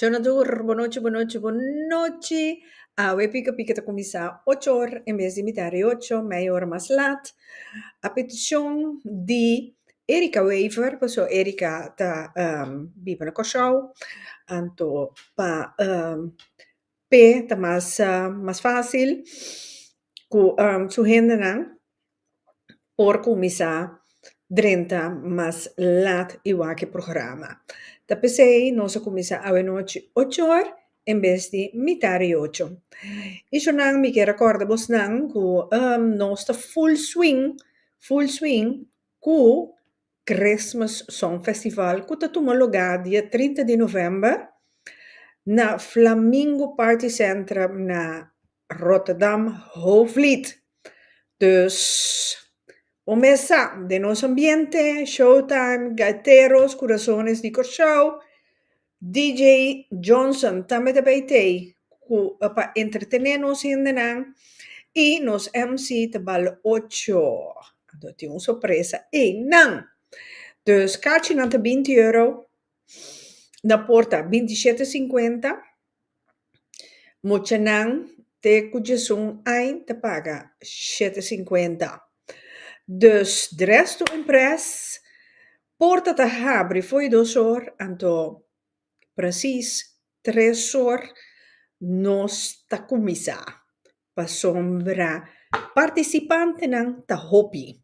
Jonador, boa noite, boa noite, boa noite. We pica te começar 8 horas, em vez de imitar 8, meia hora mais laat. A petição de Erika Weaver, pessoal, Erika tá viva na Cochau, anto pa P tá mais fácil, com su renda não, por começar 30 mais laat igual que programa. Da pensei, nós começar a noite 8 horas, em vez de metade 8. Isso não me quer recordar vos não que nós está full swing com Christmas Song Festival que está tomando lugar dia 30 de novembro na Flamingo Party Center na Rotterdam Hoofdvliet. Dus começa de nosso ambiente, showtime, gaiteros, corazones de show, DJ Johnson também da BT, para entretener-nos ainda e nos MC te bal 8. Dat is uma surpresa. E não! Dus kaartje naar de €20, na porta 27,50. Moet je não te kujesung ein te paga 7,50. Dus de resto impres, porta te abre foi 2 horas, então precies 3 horas nos ta começar. Para sombra participante não ta hobby.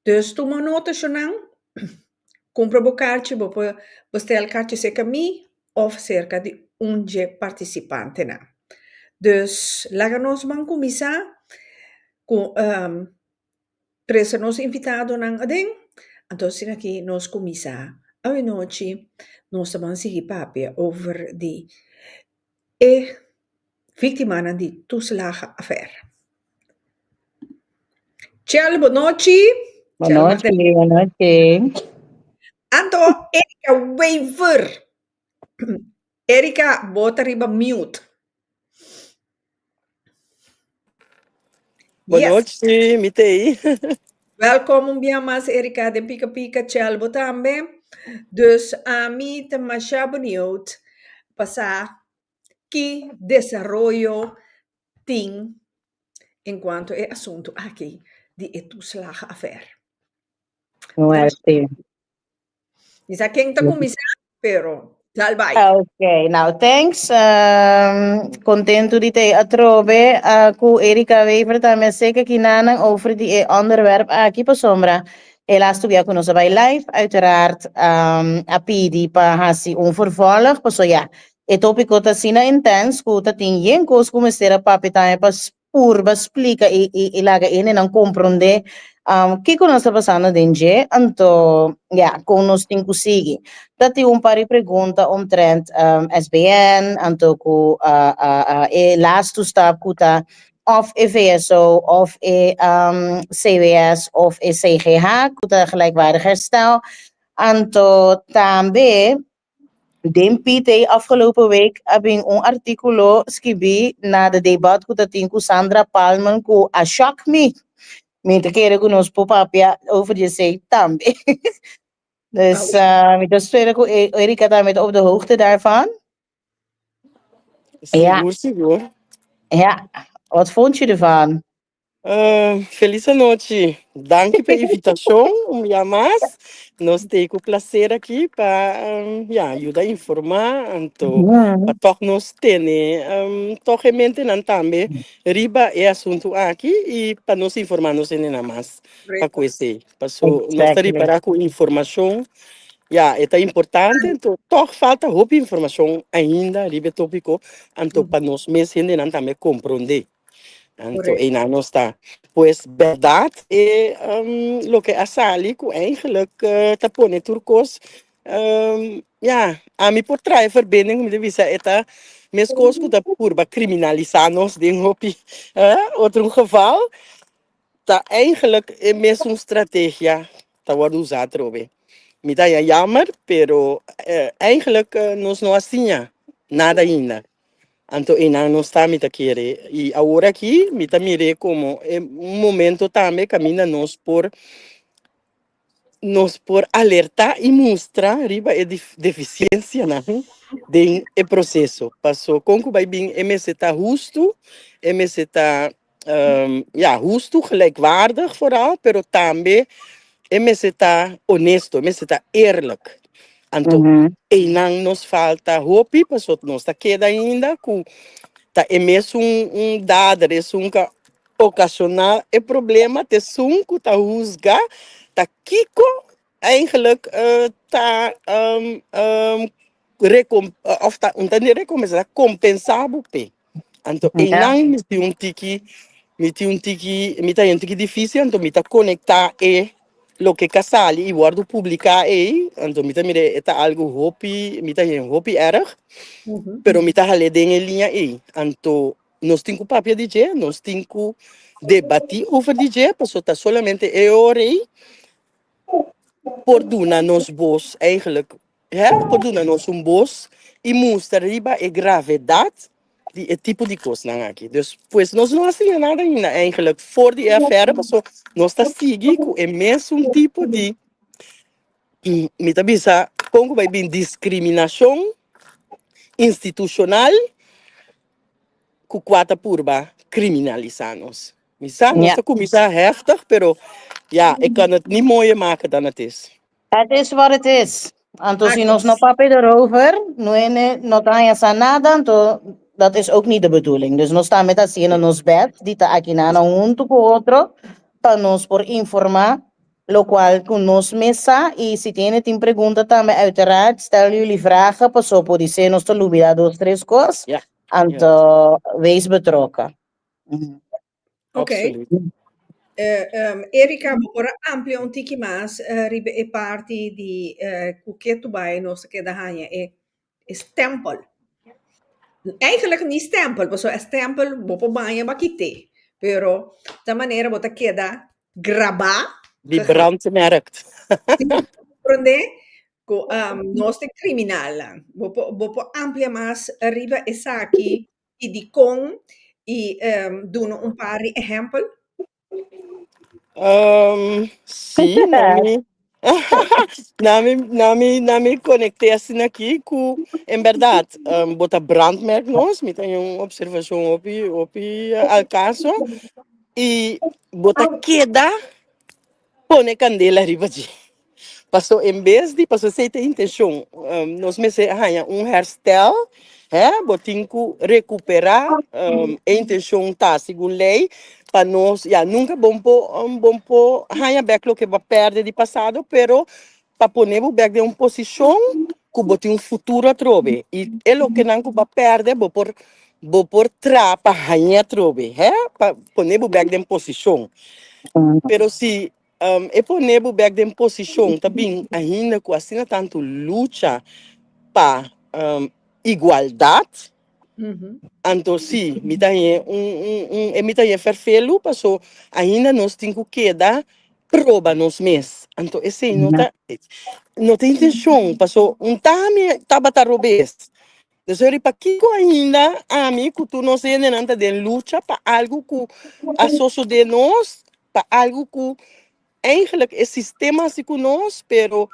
Dus toma nota não, compra o kaartje, bestel o kaartje cerca mim, of cerca de participante não. Dus laga nos man começar com presa nos invitado nang ading. Então, sin aqui nós começar a noite, nós vamos seguir papo over de vítima de toeslagenaffaire. Tjel, boa noite. Boa noite, boa noite. Anto, Erika Weaver. Erika, bota riba mute. Boa noite, mitei. Welkom bij ons, Erika, de Pika Pika Chelbo também. Dus a mim também já benieuwd passar que desarrollo tem enquanto é assunto aqui de toeslagenaffaire. Não é assim. Is a quem está começando, pero já vai. Ok, now thanks. Contento de te atrobe com Erika Weaver também sei que nana over die onderwerp aqui para sombra. Helaas toe com ons bij live, uiteraard a pidi para hasi vervolg, so ja. Het topico ta sina intens, ku ta tingyen kos como será papi tayo pa purba explica e laga in en comprende que que nós está passando dentro, então, ja, com nós tem que seguir. Dati pari pergunta omtrent SBN, então ku last stap kuta of VSO of CWS of CGH, kuta gelijkwaardig herstel. Então, também den PT afgelopen week heb ik een artikel geschreven na de debat dat ik met Sandra Palmen ko a shock me. Met de keren que nos popapia over je zei tambe. Dus met de spelen ko Erika daarmee op de hoogte daarvan. Seguro. Ja, wat vond je ervan? Feliz noite. Danke pela invitação. Mais. Nós temos o prazer aqui para ajudar a informar. Então, para todos nós termos totalmente também riba é assunto aqui e para nós informarmos ainda mais. Para conhecer. Para nós preparar com informação. É importante. Então, toch falta roupa informação ainda riba tópico. Então, para nós mesmos ainda também compreender. Então, en nou está. Pues, verdade é lo que a Sally, que eigenlijk tapone turcos, a mim por trás verbinding met de visa eta, mes coisas que da purba criminalizar nos ding hopi, outro geval, tá eigenlijk é mesmo estratégia, tá worden usar trobe. Me dá jammer, pero eigenlijk nós não assim, nada ainda. Então, não está me querer. E agora aqui, me mire como é momento também caminha nos por alertar e mostrar riba é deficiência, né? den e processo. Passou com bij bing MS está justo, MS está ja, justo, gelijkwaardig vooral, pero também MS está honesto, MS está eerlijk. Então, e não nos falta hopi, passou nos está queda ainda com tá MS dado, é ocasional é problema, te sunco, tá rusga, tá kiko, eigenlijk tá of tá niet recompensar, compensar bupe. Então, e não me tem um tiki difícil, então me tá conectar e lo que casali e guardo publicar e então me tá mire tá algo hopi erg. Pero mi taja le den en linha aí. Então, nós temos papel DJ, nós temos debatir over DJ, porque tá solamente eu orei por duna nos bos eigenlijk, por duna nos bos e mostra riba e gravidade de tipo de coisa não aqui. Dus, pues nós não fazemos nada ainda eigenlijk voor die affaire, porque nós tá seguindo com o mesmo tipo de me tá bisa, como vai vir discriminação institucional com quatro purba criminalizados. Misa, nós está começando heftig, pero ja, ik kan het niet mooier maken dan het is. Het is wat het is. Anto, si nos no papi erover, no taja nada, anto, dat is ook niet de bedoeling. Dus nos staan met dat zien in ons bed, die ta aquí nana junto con otro, para nos por informar, lo cual con nos mesa, y si tiene tin pregunta también, uiteraard, stel jullie vragen, pas op, die zijn nos te lubida 2-3 cosas, Ja. Anto, wees betrokken. Ok. Erika, ora amplia un tiki mas ribe e parti di kuketu bij nos que da hanya e stempel. Eigenlijk niet stempel, maar zo een stempel bopo banya bakite. Pero de maniera bota queda graba. Die brandmerkt. Prende nos te criminal. Bopo amplia mas riba e saki e di con e doen un pari ejempel. Sim, nami conectei assim aqui com, em verdade, bota brandmerk nós, me tem uma observação opi al caso, e bota queda, põe candela arriba de. Passou em vez de passou sem ter intenção, nós me se herstel, botinho recuperar, a intenção tá segundo lei, para nós, nunca bom po, back lo que vai perder de passado, pero para poner o back de uma posição que botinho um futuro a trobe, e é lo que não vai perder, vou por trapa hanha trobe, para poner o back de uma posição, pero se e poner o back de uma posição, também ainda com assim tanto luta para igualdade. Então, sim, me dá verfelo, passou ainda nós temos que dar prova nos mês. Então, esse não tem intenção, passou taba tarobes. Então, para que ainda a mim que tu não sei nada de luta para algo que a socio de nós, para algo que eigenlijk é sistema assim com nós, pero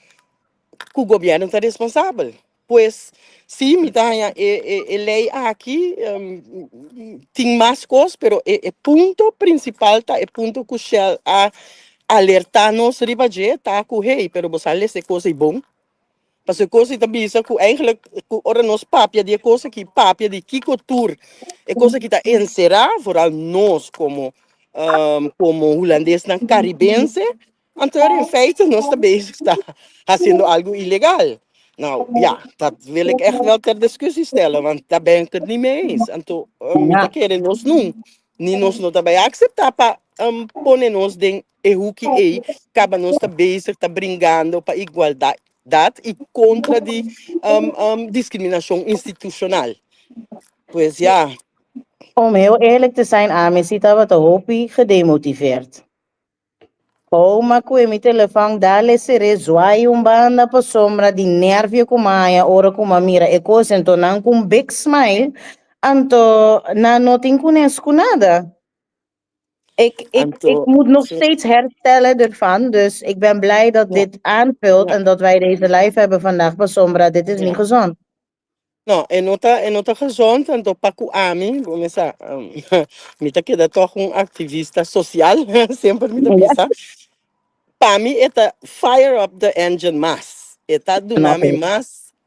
que o governo está responsável. Pois, sim, me dá lei aqui, tem mais coisas, pero o ponto principal tá, o ponto crucial a alertar-nos riba de tá com rei, pero você essa coisa é bom. Porque coisa também isso que eigenlijk ora nos papia de coisa que papia de que cultura, é coisa que tá encerrar, vooral nós como holandês na caribense, então em feite nós também está fazendo algo ilegal. Nou ja, dat wil ik echt wel ter discussie stellen, want daar ben ik het niet mee eens. En toen, dat keren nos nu, niet nos no daarbij acceptar para poner nos den hoekie e, acaba nos tá bezig, tá brigando para igualdade e contra de discriminação institucional. Pois ja. Om heel eerlijk te zijn, Ami, ziet dat wat de hoopie gedemotiveerd. Oma com mi telefone dale sere zoai banda pa sombra di nervio kumaya ora kuma mira e cosa então não com big smile anto na nothing kunesco nada. Ik moet nog steeds herstellen ervan, dus ik ben blij dat dit aanvult en dat wij deze live hebben vandaag pa sombra. Dit is niet gezond. não, é nota gezond, então para o AMI, vamos a, me tá queda toch um ativista social, sempre me tá bisa. Para mim, é fire up the engine mais. É do nome Okay.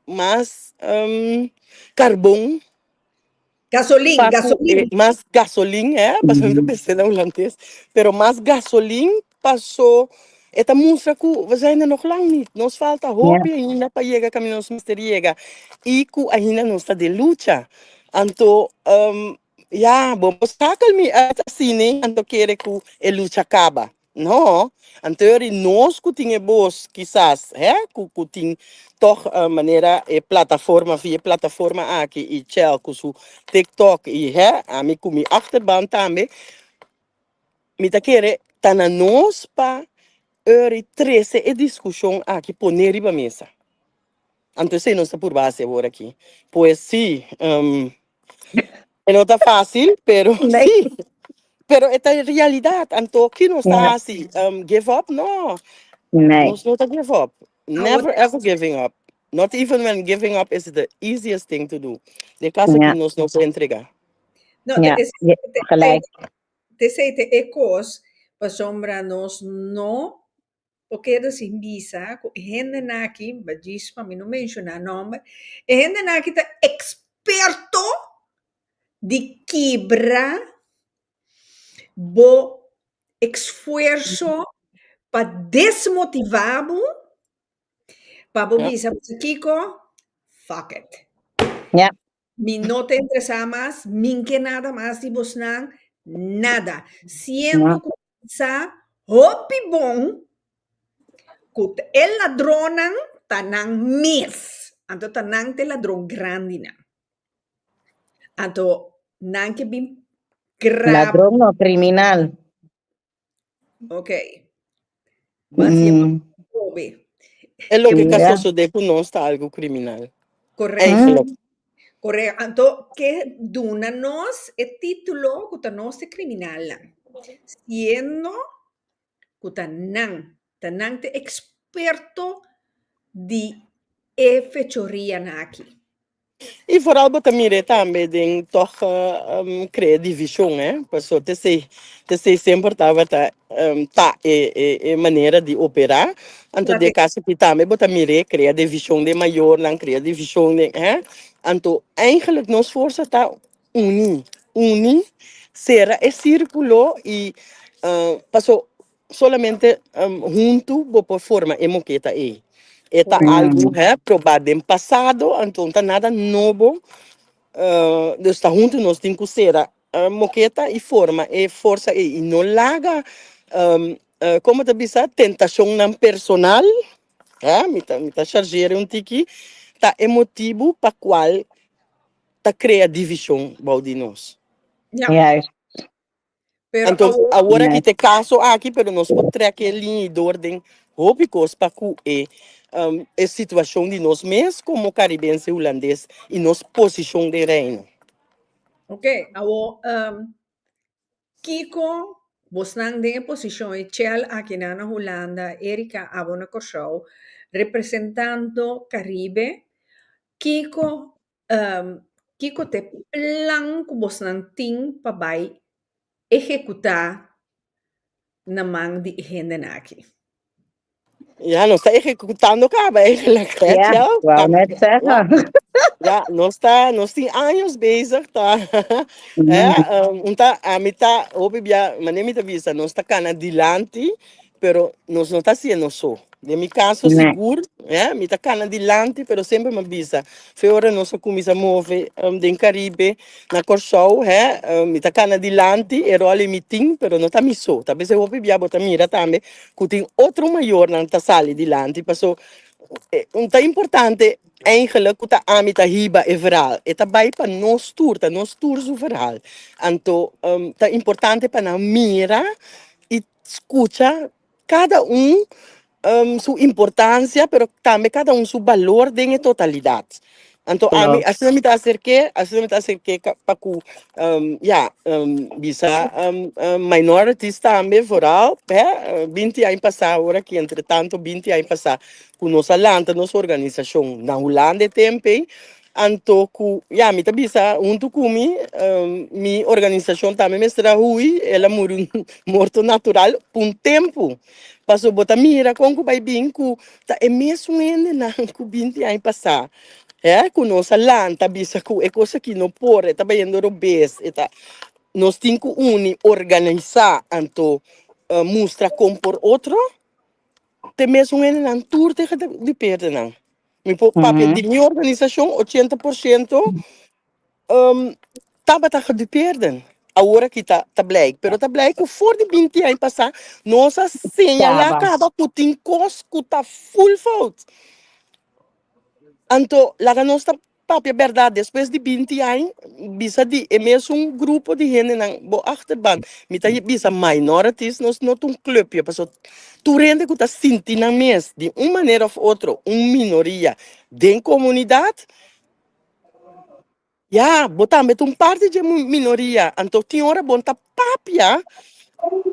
mais carbono. Paco, Gasolina. más gasolina, pasando pensando em holandês, pero mais gasolina passou. Esta música que we zijn er nog lang niet. Nos falta Yeah. hoop ainda para chegar caminho nos mister chega. E que ainda não está de luta. Então, ja, vamos sacar me assim, né? Então quer que a luta acaba. Não. Então, nós que tinha boas, quizás, que tinha toch maneira plataforma via plataforma aqui e tchau com su TikTok e a mim com minha achterban também me tá querer tá na nós pa eur 13 e discussão aqui poner riba mesa. Então sei não está por base agora aqui. Pois sim, não está fácil, pero Nee. sim. Pero esta é a realidade. Então, que não está Yeah. assim, give up? Não. Nee. Nós não está give up. Never ever giving up. Not even when giving up is the easiest thing to do. De caso que Ja. nós não se entregar. No, Ja. Ja. Gelijk. te ecos, pa sombra nos no, porque sin visa, gente naki, bajisma, mi no menciona nome, e gente naki ta experto de quebra, bo esfuerzo para desmotivar, para bo Ja. visa, Kiko, fuck it. Ja. Mi no te interesa más, min que nada más de Bosnan, nada. Siendo Ja. que sa hopi bon, kut el ladronan tanang mis. Anto tanang te ladron grandina. Anto nang ke bim grab. Ladrón o criminal. Ok. Basi Mm. obe. É lo que Yeah. caso de que não está algo criminal. Correcto. Eigenlijk. Correcto. Anto que duna nos el título kuta nos te criminal. Siendo kutanang tanang te experto di fechoria naki. E vooral wat mire também de toch criar divisão, né? Passou te sei sempre tava tá maneira de operar. Então de caso que também bota mire criar divisão de maior, não criar divisão de, Então eigenlijk nos força tá uni será é círculo e passou solamente junto por forma emoqueta aí. Eta algo probado em passado, então tá nada novo. Dus tá junto nós temos que ser moqueta e forma, e força, e não larga, como te disse, tentação não personal, me tá charger tiki, tá emotivo para qual tá cria divisão de nós. Juist. Então, agora que Nee. te caso aqui, pero nós podemos ter aquele linha de ordem, rópicos para que a situação de nós mesmos como caribense holandês e nossa posição de reino. Ok, awo Kiko Bosnang de posição e Chel aqui na Holanda, Erika Abona Show, representando Caribe. Kiko Kiko te plan ku Bosnang ting pabai executar na mang di agenda naki. Ja, nós está executando caba, eigenlijk, hè, Ja, Tjel? ik wou net Ja, zeggen. ja, nós tem anos bezig, tá? Mm. A mim tá, mas nem me tá vista, nós tá cana dilante, pero nós não tá sendo só. De mi caso, Nee. seguro, me tá cana dilante, pero sempre me visa. Fora nós começa a mover do Caribe, na Corsol, me tá cana dilante, ero ali meeting, pero não tá me só. Talvez eu vou botar mira também, que tem outro maior na tá sala dilante, passou tá importante eigenlijk que tá amita hiba e verhaal. E tá bij para nós tour o verhaal. Então, tá importante para na mira e escuta cada sua importância, pero também cada seu valor em totalidade. Então, a mim, Klopt. assim me tá acerquei para que, bisa minorities também, vooral, 20 anos passar agora que, entretanto, 20 anos passar, com nossa lanta, nossa organização, na Holanda, tempo, Anto ku, ja, mi tabisa, unto kumi, mi organização também mestra hui, ela muri morto natural, por tempo. Passou bota mira, com ku bai binku, tá é mesmo ainda na ku 20 anos passar. Com nossa lã, tabisa ku, é coisa que não pode, tá bem indo robês, tá. Nós temos que organizar, anto, mostra como por outro, te mesmo ainda na tour de perder, não. Papel de minha organização, 80%, tava de perder. Agora que tá black, pero tá black, o for de 20 anos passar, nossa senha lá acaba com tem cosco, tá full fault. Então, lá nós tá papel verdade, depois de 20 anos, bisa de, é mesmo grupo de gente na achterban, me tá bisa minorities, nós não um clube, passou, tu rende que tá sentindo mesmo, de uma maneira ou outra, minoria, de comunidade. Ja, botar met parte de minoria. Anto tinha hora bonta papia.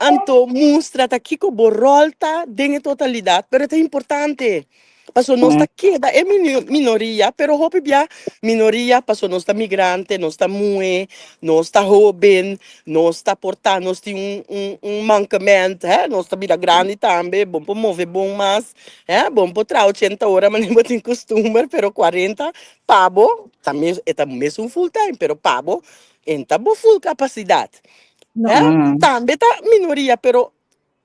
Anto mostra tá aqui com borrolta dentro totalidade, pero é importante. Passou nós tá queda é minoria, pero hope bia minoria passou nós tá migrante, nós tá mue, nós tá jovem, nós tá portando, nós tem mancamento, nós tá vida grande também, bom para mover bom mas, bom para tra 80 horas, mas não tem costume, pero 40 pabo, também é mesmo full time, pero pabo, enta bo full capacidade. Também tá minoria, pero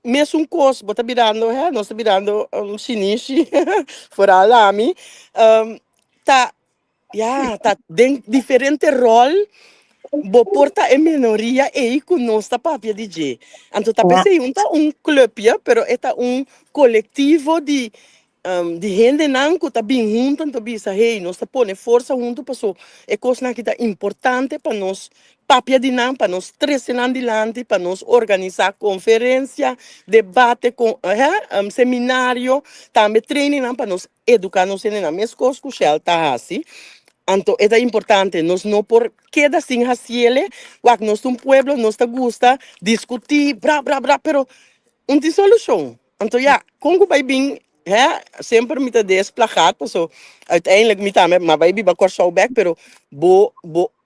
mesmo curso, bota virando, nós tá virando chinês, fora lá, tá, tá diferente rol, bo porta é minoria e com nós tá papia DJ. Então tá pensei tá clube, pero é coletivo de gente não que tá bem junto, então bisa, hey, nós tá pone força junto, passou, é coisa que tá importante para nós, papia de não, para nós trazer adiante, para nós organizar conferência, debate, seminário, também treino, para nós educar nós na mesma coisa que o Shell tá assim. Então, é importante, nós não por queda sem raciele, quando nós um pueblo, nós tá gusta discutir, bra, pero não tem solução. Então, como vai bem, sempre me tá desplacado, so, uiteindelijk me tá, mas vai bem para o back, pero bo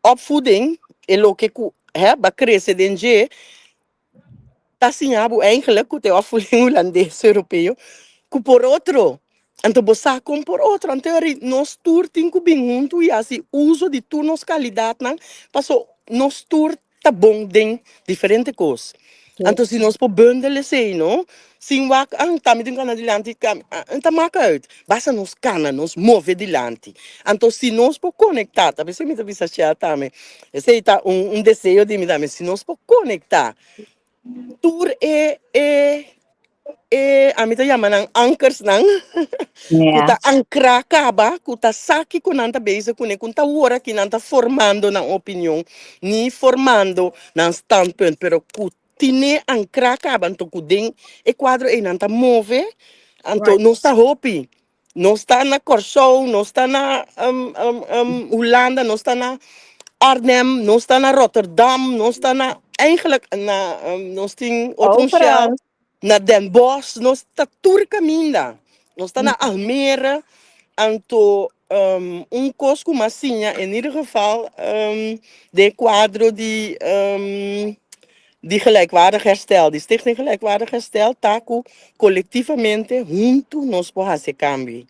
opvoeding, é o que vai crescer dentro, tá assim, eigenlijk, que é opvoeding holandês, europeu, que por outro, então você como por outro, então nós tour tem que bem junto e assim uso de turnos qualidade, não, passou nós tour tá bom de diferente coisas. Então se nós por bundle sei, não, sim wak tá me dizendo adiante, tá marca uit, basta nós cana, nós move adiante. Então se nós por conectar, tá, você me tá bisa achar também, esse tá desejo de me dar, se nós por conectar, tour a mim tá chamando anchors não, kuta ancra kaba, kuta saki ku nanta base ku ne kunta ora que nanta formando na opinião, ni formando na standpunt, pero kutine ancra kaba então kudem e quadro e nanta move, então não está hopi, não está na Corsou, não está na Holanda, não está na Arnhem, não está na Rotterdam, não está na eigenlijk na nós tem outro Shell. Na Den Bosch, nós está tudo caminho. Nós está na Almere, então cosco massinha, em ieder geval, de quadro de gelijkwaardig herstel, de Stichting Gelijkwaardig Herstel, taco colectivamente, junto, nós podemos fazer cambio.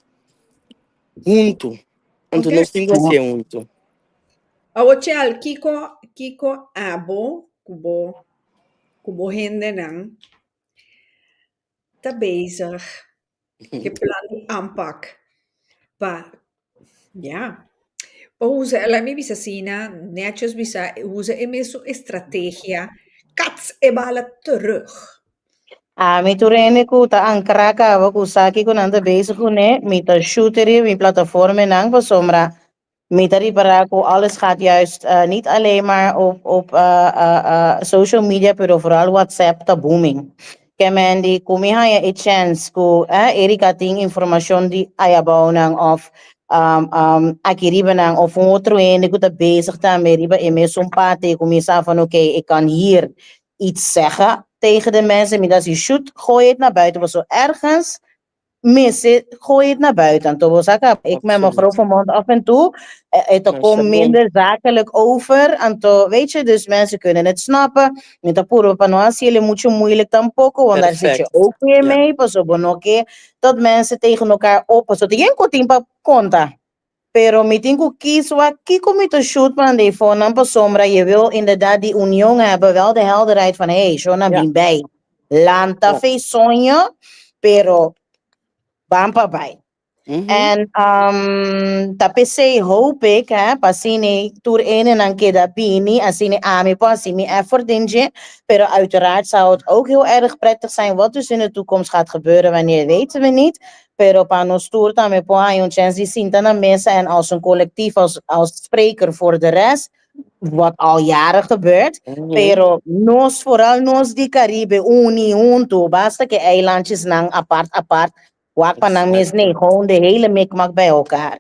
Junto. Então, nós temos que ser junto. A hotel, Kiko abo, kubo hende nang, tá bezig, geplande aanpak. Pa usa, ela me bisa sina, netjes bisa, usa e mesmo estratégia, kats e bala terug. Mi turene ku ta ankara ka wa ku saki ku nanda base ku ne, mi ta shooteri, mi platformen nang pa sombra. Metari para alles gaat juist niet alleen maar op social media, maar vooral WhatsApp, ta booming. Kemen di kumiha ya chance ko Erika ting information di ayabaw nang of akiriba nang of otro ene ko ta bezig ta meriba sumpate kumisa van oké, ik kan hier iets zeggen tegen de mensen, maar dat je shoot, gooi het naar buiten, was zo ergens gooi het naar buiten. Toen was ik met mijn Absoluut. grove mond af en toe. Het Maar komt shalom. minder zakelijk over. En toen, weet je, dus mensen kunnen het snappen. Met de puro panoasiele moet je moeilijk dan pokken, want daar zit je Perfect. ook weer Ja. mee. Pas op een oké, dat mensen tegen elkaar op. Pas op, geen kotimpa conta. Pero mitingu kies wat kiko met een shoot van de phone pas sombra. Je wil inderdaad die union hebben, wel de helderheid van hey, Shona Ja. bin bij. Lanta Ja. fe sonho, pero bampa bij. Mhm. En tapese hoop ik, hè, pasine tour 1 en dan keer dat pini, asine ami pasimi effort inje. Pero uiteraard zou het ook heel erg prettig zijn wat dus in de toekomst gaat gebeuren, wanneer weten we niet. Pero panos tour dan met poa chance die zien dan mensen en als een collectief, als spreker voor de rest, wat al jaren gebeurt. Mhm. Pero nos, vooral nos die Caribe, Unie, Unto, basta que eilandjes nang apart. Wakpanang mis Exactly. nee, gewoon de hele mikmak bij elkaar.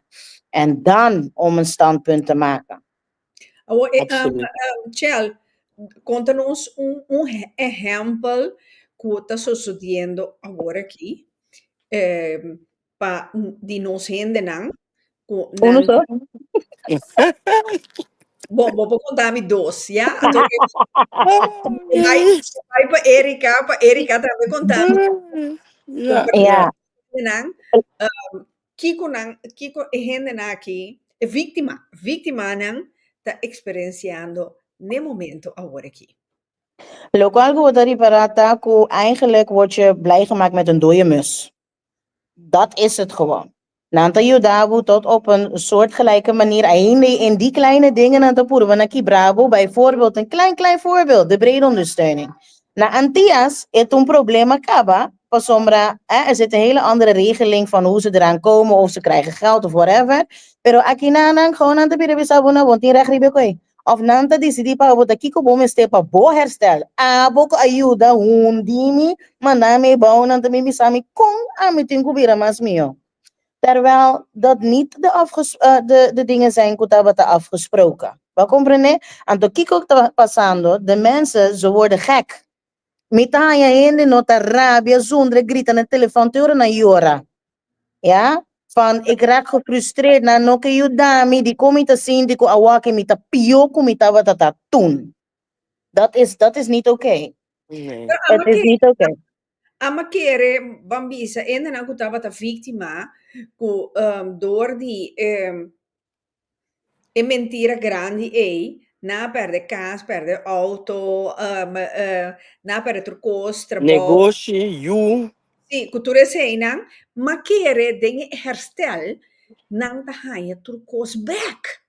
En dan om een standpunt te maken. Absoluut. Tchel, conta-nos exemplo que está sucedendo agora aqui, de nos gente não, Uno zo? bom, vou contar me dois, ja? Então, vai para Erika também contar. Ja, Ja. Nang, Kiko gente aqui, é vítima nang, está experienciando no momento agora aqui. Lokaal wordt er parata, eigenlijk word je blij gemaakt met een dode mus. Dat is het gewoon. Nanta Yudabu tot op een soortgelijke manier. In die kleine dingen aan te poeren. Wanneer Bravo bijvoorbeeld, een klein voorbeeld, de brede ondersteuning. Na Antias is een probleem acaba. Pas sombra, er zit een hele andere regeling van hoe ze eraan komen, of ze krijgen geld of whatever. Pero aquí nanang gewoon aan te bieden bisabuna, want die recht of nanta decidi pa bota kiko bom estepa bo herstel. Boko ayuda hundimi, maname bouw nanta mimi sami kong amitin kubira mas mio. Terwijl dat niet de dingen zijn wat afgesproken. Wat comprende? En to kiko passando, de mensen, ze worden gek. Mitaya hende nota rabia, zonder grita na telefoon te horen na jora. Ja? Van, ik raak gefrustreerd na noke judami, die kom je te zien, die ko awake mita piyoko mita wat dat doen. Dat is niet oké. nee. Het is niet oké. A kere bambisa en dan kutaba ta víctima door die mentira grande na perde casa, perde auto, na perde turcos, trabalho. Negócio, you. Sim, cultura seina, ma kere dingen herstel nang tahaya turcos back.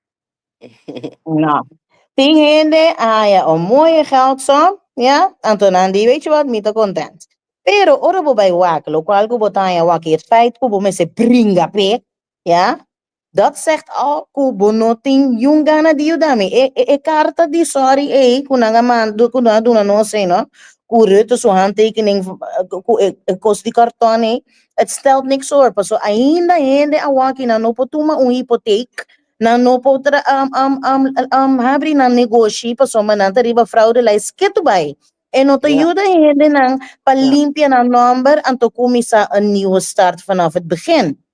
Nou, 10 hende, ja, een mooie geldsom, ja, en toen aan die, weet je wat, niet content. Pero, oro bij wak, lokaal ko botanya wak, het feit ko me se bringa pe, ja, dat zegt al, ko bonoting yung gana di udami, karta di sorry, kunanga man, kuna na no say, no, ko rutte zo handtekening, kost die karton, het stelt niks voor, pas zo, ainda hende a waki na no potuma un hypotheek, na no potra habri na negócio pa soma na tariba fraude la esqueto bay. En no te ajuda hende nang palimpia na number en to kumisa een nieuwe start vanaf het begin.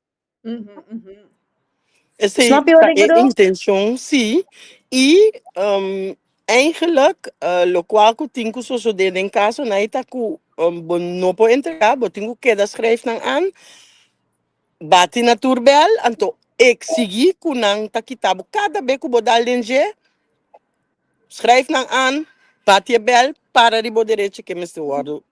Snap je wat ik bedoel? Intention, sim. E eigenlijk, lokaal ku tingu so de den caso na ita ku no po entregar, bo tingu queda schrijf nang aan. Bati na turbel, anto ik sigi ku nang takitabo cada beku bodal denje. Schrijf nang aan, bati bel para ribo derecho que Mr. Wado.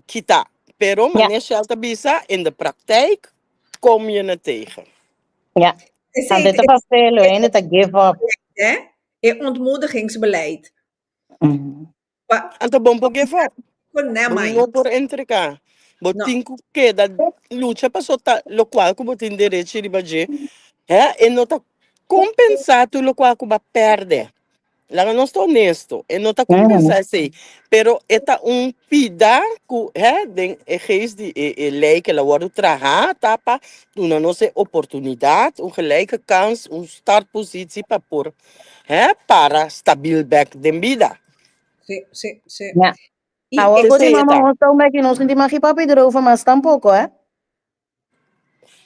Kita. Pero maneer shelter bisa in de praktijk kom je het tegen. Ja. En dit is veel, en het give up. Ontmoedigingsbeleid. En de bompo give up. No por entregar. Botinho que da lucha passou tá lo qual que botin direito de baje. E não tá compensado lo qual que ba perde. Lá não estou honesto. E não tá compensado sei. Pero eta pida que den geest die lei que la wordt traha tapa doen não se oportunidade, gelijke kans, startpositie para stabiel back den vida. Sim. Ja. Agora, quando Terceira, mama gostou, mas que não senti mais papi erover, mas tampouco, hè?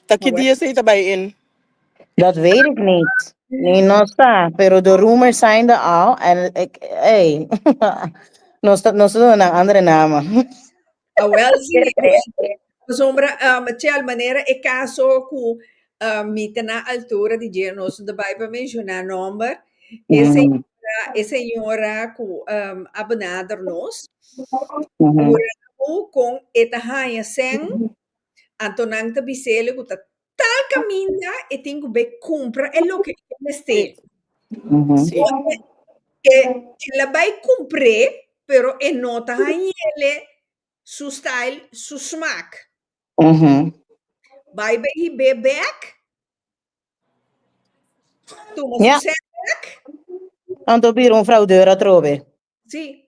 tá que dia você tá bij in? Dat weet ik niet. Nee, no sta. Pero de rumors zijn er al. En ik, hey. No staat een andere naam. Well, sim, sombra, c'è al maniera e caso cu mite na altura di Genos, da vai para mencionar number, e senhora cu abnader nos, uramu com etahaya sen, antonang ta bisele cu ta tal caminha e tengo be compra e lo che me Sim. ste. Sim. E la vai compre, però e nota hanyele su style, su smaak. Vai bij be back, tu mas Ja, su back, want op hier een vrouw deur trove. sì.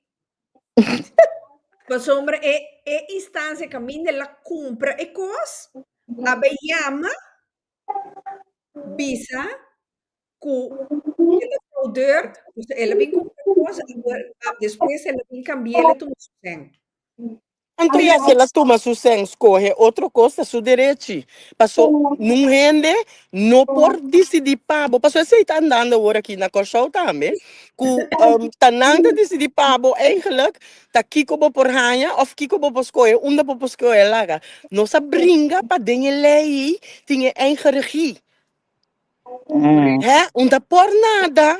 Maar sombra e instanza cammina la compra e cos abbiamo bisa cu ela fraudeur, dus ela vem comprar coisa, depois ela vem cambiar tu mas sen. Então, se ela toma seu sangue, escorre outra coisa, seu direito. Passou, não rende, não por decidir pabo. Passou, você está andando agora aqui na Corsol também. Tá nada decidir pabo, eigenlijk, tá kiko por ranha, of kiko por escolher, onde por escolher lá. Nossa brinca para dengue lei, tinha eigen regie. Hè, onde por nada.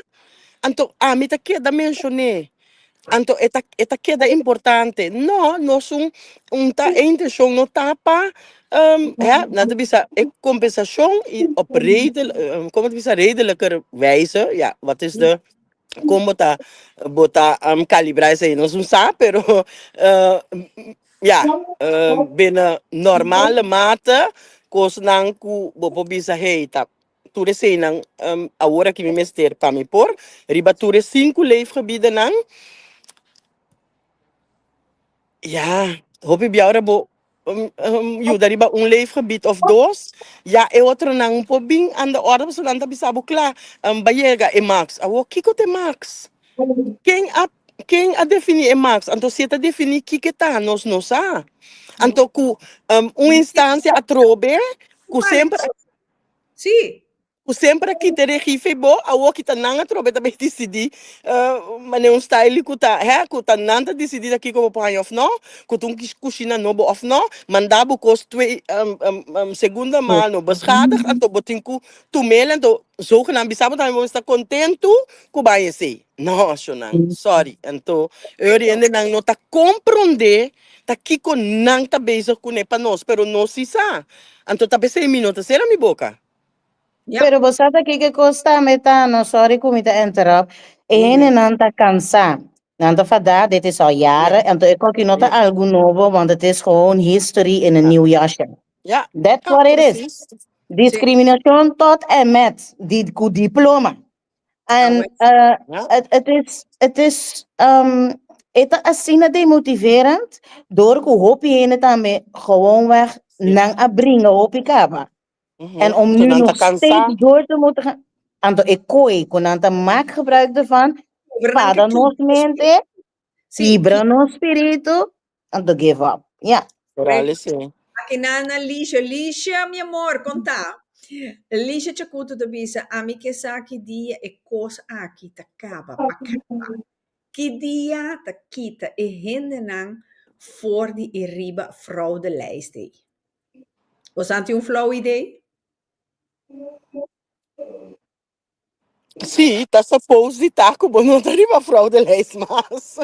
Então, me tá que da mencionei. Então, esta queda importante. Não, nós tá intenção não tapa, nada bisa compensação e op como bisa redelijker wijze. Ja, wat is de como tá botar calibrar isso aí, nós não sabe, pero ja, binnen normale mate, kos nang ku bopo bisa hey tap. Ture sei nang agora que me mester para me por, riba ture 5 leefgebieden nang. Ja, hoop ik jou dat je daar iba leefgebied of dos. Ja, e outro nang po bing aan de orde so nanta bisabo kla bayega e max. Awo kiko te max. Quem a definir e max, anto se ta definir kike ta nos sa. Anto ku instância a trobe, ku sempre Sì, o sempre que ter rife bo a o que tá nanga trobe também decidi mas um style que tá nanta decidi aqui como põe of no que tu que cozinha no bo of no mandava cos twee segunda mal no beschadigd en to botinku tu melen to zogenaamd bisabo também vamos estar contento com vai esse não shonang sorry então eu ainda não tá compreender tá aqui com não tá bezig com ne para nós pero não se sa então tá pensei minutos será mi boca. ja. Pero você tá aqui que costa meta, no sorry como te interrupt. E não tá cansado. Não tá fadar, dit is al jaren. En ik ook nota algo novo, want het is gewoon history in een nieuw jasje. Ja, That's what it is. precies. Discriminatie tot en met die diploma. En het is het is demotiverend door ik hoop je het daarmee gewoonweg naar a brengen hoop ik hebben. En om nu nog steeds door te moeten gaan. Anto ik kon aan maak gebruik ervan. Para nos mente, libra nos spirito, anto give up. Ja. Aqui na Lícia, meu amor, conta. Lícia te conta da bisa, a mim que sabe dia é coisa aqui tá acaba, que dia tá quita e rende não voor die e riba fraude lijst. Was anti um flow idee? Sim, tá supposto de estar com o não tem uma fraude leis, mas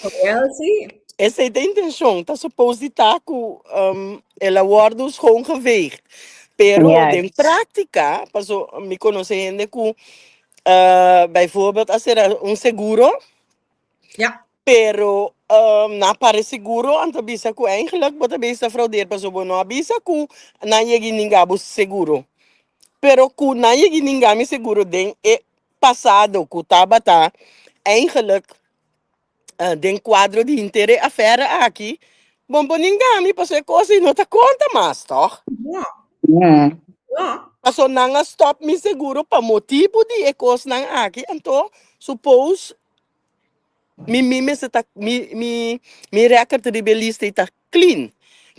Well, sim. essa é a intenção, tá supposto de estar com ela guarda os gewoon geweegd. Pero de prática, passou me conhecendo com bijvoorbeeld als er een seguro, Ja. pero na para seguro, anta bisa ko eigenlijk, bota bisa fraudeer, passou no bisa ko na yegi ningabo seguro. Pero ku na je ningami seguro den passado ku tabata eigenlijk den quadro de intere affaire aqui bom ningami passo coisa não tá conta mais toch passo nanga stop mi seguro pa motivo de ecos nang aqui então suppose mi record de lista está clean.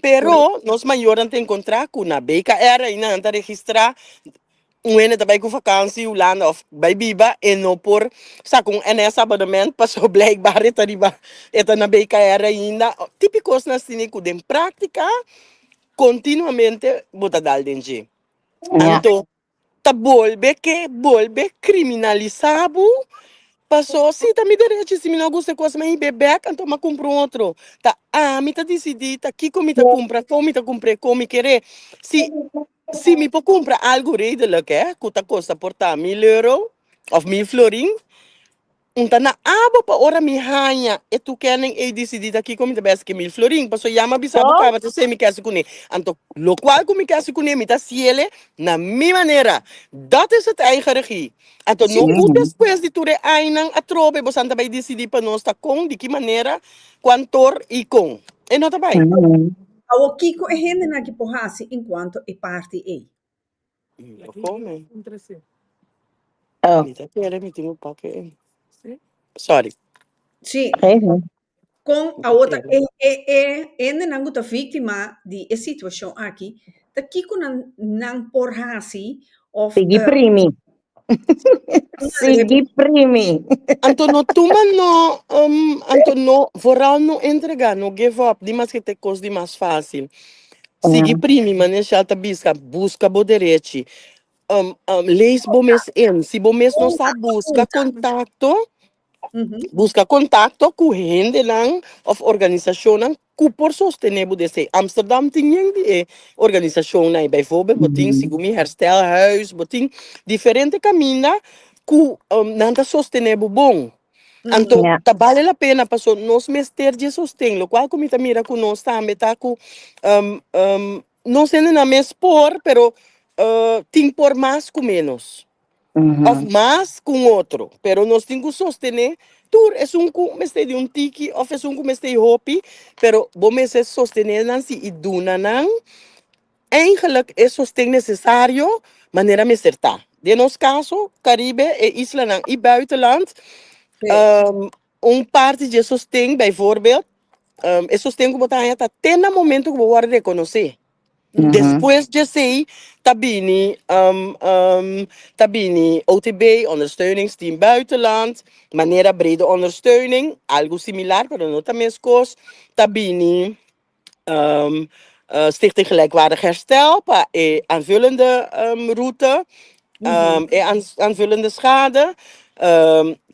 Pero nós maior te encontrar com na BKR e na registrar um ano também com vakantie Holanda of bij Biba en não por sa com NS abonnement passou blijkbaar het na BKR ainda típicos na cine com dem prática continuamente bota dal denje. Ja. Anto ta volve criminalizado. Passou, sim, tá me direito, se me não gosta de coisa, mas bebê, então me compro outro. Tá, me tá decidido, tá aqui como tá compra, como tá comprar, como querer. Se me pode comprar algo redelijk, que tá custa portar 1.000 euro, of 1.000 florin, então na aba para ora me hanha, e tu querem decidir aqui como tá best que 1.000 florin, passou, chama bisabo, So, cara, você me quer se conhecer. Então, lo qual como me quer se conhecer, me tá ciele, na minha maneira. Dat is het eigen regie. Então, Sim. não depois de tu ainda a trobe, você não vai decidir para nós tá com, de que maneira, quantor e com. E não tá bem. O Kiko é gente na que porrasse enquanto é parte aí. Come. Oh, Me tá querendo, me tem um paquete. Sorry. Sim, geven. com a outra ainda não está vítima de a situação aqui. Da Kiko não porrasse of Sigi primi. Sigi primi. Antono, tuma no, Antono, vooral no entregar, no give up, die mas que te kost die mais fácil. Sigi primi, mané, chalta bisca, busca boderechi. Lees bomes in, se bomes não sabe, busca contato, busca contato com gente lang, of organisação lang, que por sostener desse. Amsterdam tinha die organisação lang, bijvoorbeeld, boting sigumi herstelhuis, boting diferente caminho, que nanta sostener bom. Então, Ja. tá vale a pena para nós mestres de sustento, o qual como mira com nós também tá com não sendo na mesma por, pero tem por mais com menos, ou mais com outro, pero nós temos que sostener. Tur é com mestre de tiki, ou é com mestre de hopi, pero vamos sostener nansi e duna nan. Eigenlijk is sustento necessário, maneira me certa. De nos caso, Caribe e Isla e buitenland. Parte de sustento, bijvoorbeeld, é sustento que botar até no momento que você reconhecer. Depois de sei, tabini OTB, ondersteuningsteam buitenland, maneira brede ondersteuning, algo similar, maar dan também coisas, tabini Stichting Gelijkwaardig Herstel, aanvullende route, aanvullende schade.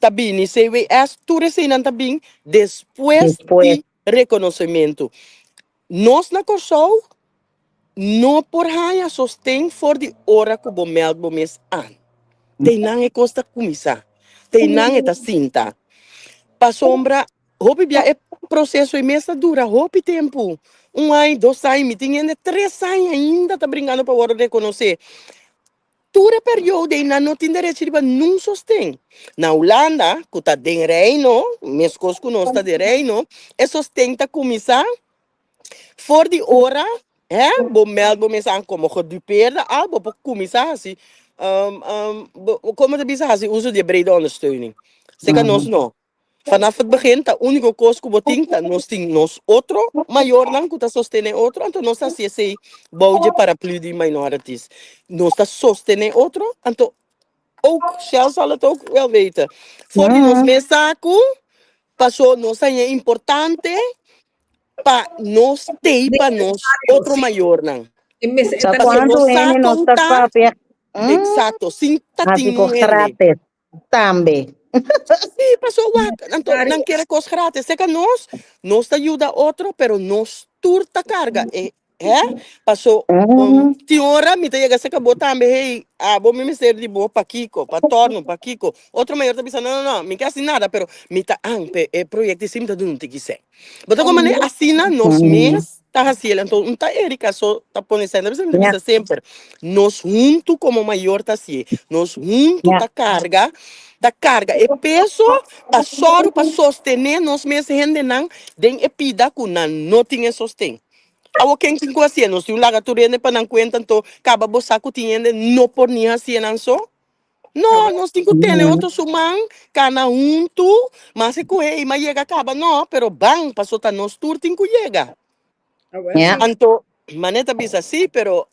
Tabini, CWS, toerisme tabin, después de reconhecimento. Nós na Corsol, não por raia sostém for de hora que o meld mês an. Tem não é costa comissar. Tem não é da cinta. Pa sombra, hopi bia é processo e mesa dura, hopi tempo. 1 ano, 2 anos, me tinha 3 anos ainda tá brincando para hora reconhecer. Tura período ainda não tem direito de não sostém. Na Holanda, que está de reino, mesmo que não está de reino, é sustenta começar for de hora, bom meld, bom mensagem como gedupeerde, bom começar assim, como te bisa assim, uso de brede ondersteuning. Zeker nós não. Vanaf het begin, a única coisa que eu tenho, nós temos outro maior, não que está sustentando outro, então nós estamos assim, boude para plus de minorities. Nós estamos sustentando outro, então, ook, Shell zal het ook wel weten. Voor die nos mensaku, passou, nós é importante, para nós ter, para nós, outro maior, não. Sa quanto ene no sta papia. Exato, sim, tá Asico gratis. Tambe. Sim, passou lá. Então, não quer coisa grátis. Seca nós te ajuda outro, pero nós turta carga. Passou, tem hora, me chega seca botar, hey, vou me meter de boa para Kiko, para torno, para Kiko. Outro maior tá pensando, não, me quer assim nada, pero me tá, projeto sim tá dando, tem que ser. Botar como né, assina, nós mês, tá assim, então, não tá Erika, só tá ponendo, você sempre, nós junto como maior tá assim, nós junto tá carga, e peso, para soro, para sostener, nós mesmos rende não, den epida, que não tinha sostém. Awo quem tem coisa não se um laga tu rende para não conta então acaba bossa que tinha não por nem assim não só No, nós temos que ter outro sumang, cana unto, mas se correr, mas chega acaba, não, pero bang, passou tá nós tour tem que chegar. Yeah. Anto, maneta bisa assim, pero,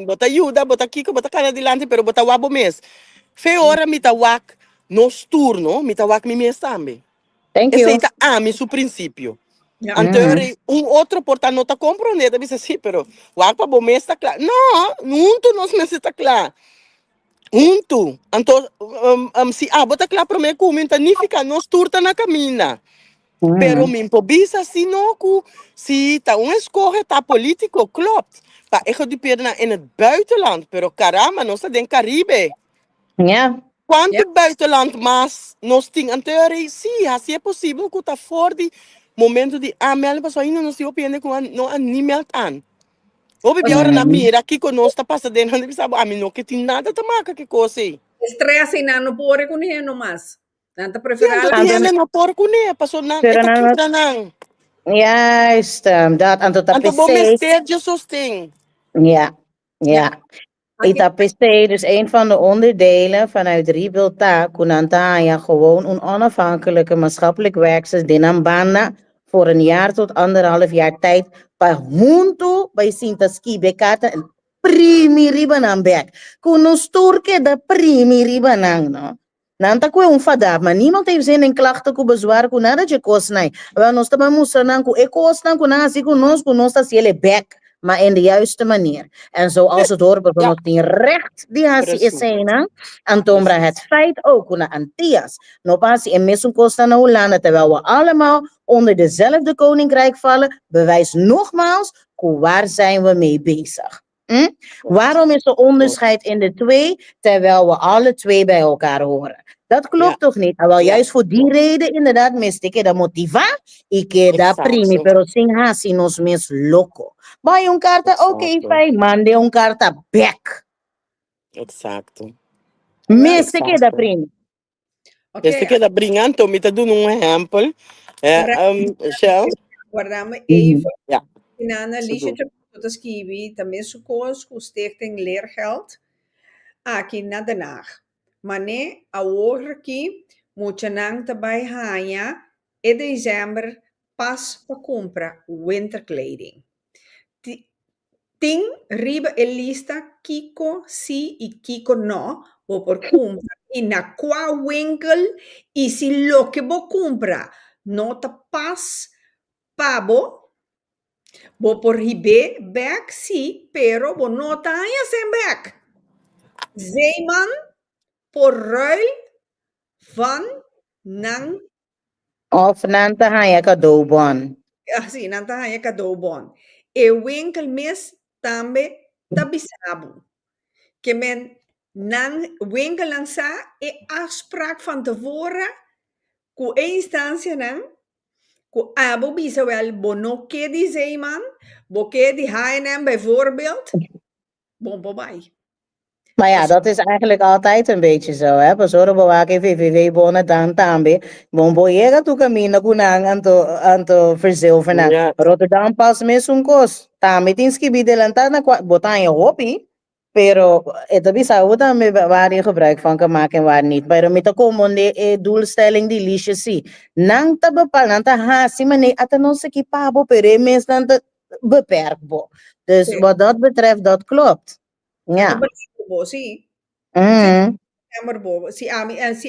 bota ajuda, bota kiko, bota cana dilante, pero bota wabo mes. Fe hora mi tawak nos turno, mi tawak mi mes também. Thank Esse you. aí tá su princípio. Ja. Anterior, outro porta não tá compreendendo, bisa assim, pero, wak pa bo mes tá claro. Não, nunto nos mes tá claro. Unto. Anto, si bota claro para mim que o nem fica nos turta na camina. Pero min pobisa si no ku si ta escorre ta político klopt. Pa ik de perna in het buitenland, pero caramba, nos staat in Caribe. Yeah. Quanto buitenland mas nos ting anterior sim, assim é possível que tá fora de momento de melding pas ainda nos die opende com no niet meld aan. Obi bi ora na mira aqui conosco tá passando dentro de sabe, mim não que tem nada tá marca que coisa aí. Stress na no pore con no más. Tanta Sim, preferala. ando tiene no porco né, passou na Pero eta na- kibra nang. Juist, dat aan tot Anto bom PC. mestre sosting. Ja, ja. ITPC, dus een van de onderdelen vanuit Rebuilta, Kunantaya, gewoon een onafhankelijke maatschappelijk werkster, Dinambana, voor een jaar tot 1,5 jaar tijd, bij Hunto, bij Sintaski, Bekata, primi ribanambek. Kuno sturke de primi ribanang, no? Nanta ko yung fada, maar niemand heeft zin in klachten ko bezwaar ko nada je kosnay. Wel, nos taba musa nang ko, ekos nang ko na, si ko nos tas jelle bek, maar in de juiste manier. En zoals het hoort, bijvoorbeeld niet recht die hasi is zijn, Antombra het feit ook, na Antias. No pasi en missun kosta na Holanda, terwijl we allemaal onder dezelfde koninkrijk vallen, bewijst nogmaals, waar zijn we mee bezig? Waarom is er onderscheid in de twee, terwijl we alle twee bij elkaar horen? Dat klopt toch niet? Wel, juist voor die reden, inderdaad, miste que da motivar y que da primi, pero sin hasi nos mis loco. Vai un carta, ok, fai, mande un carta back. Exacto. Miste que da primi. Este que da brincando, me tá dando exemplo. Shell. Guardamos even. Ja. Nana Liesje te schrijven, também sucos com stichting leergeld. Aqui na Den Haag. Maar nee, a hoor aqui, moet je nang erbij hanja, in december pas para compra winterkleding. Ting riba e lista Kiko si e Kiko no, vou por compra e na qua winkel e si lo que vou compra não te pas pabo, vou por ribe back si, pero vou não tá aí sem back. Zeeman por ruil van nang Of nanta haya cadeaubon. assim, não tá aí cadeaubon. E winkel mes tambe tabisabo. Que men nan winkel lang sa e afspraak van tevoren ku e instantie nan ku abo bisa wel bono ke die zeeman, bo ke die H&M bijvoorbeeld, bon bij. Maar ja, dat is eigenlijk altijd een beetje zo, hè. Pas horen we waken VVV bonen dan tambe. Bombo llega tu camino kunang anto verzilveren. Ja. Rotterdam pas mis un kos. Tambe tinski bidelantan na botan je hobby. Pero ito bisa utan me waar je gebruik van kan maken en waar niet. Pero met de komende doelstelling die liesje si. Nang ta bepal nang ta hasi mane atanon sa kipabo pero mes nang ta beperkbo. Dus wat dat betreft, dat klopt. Ja. Sí. Mm. Si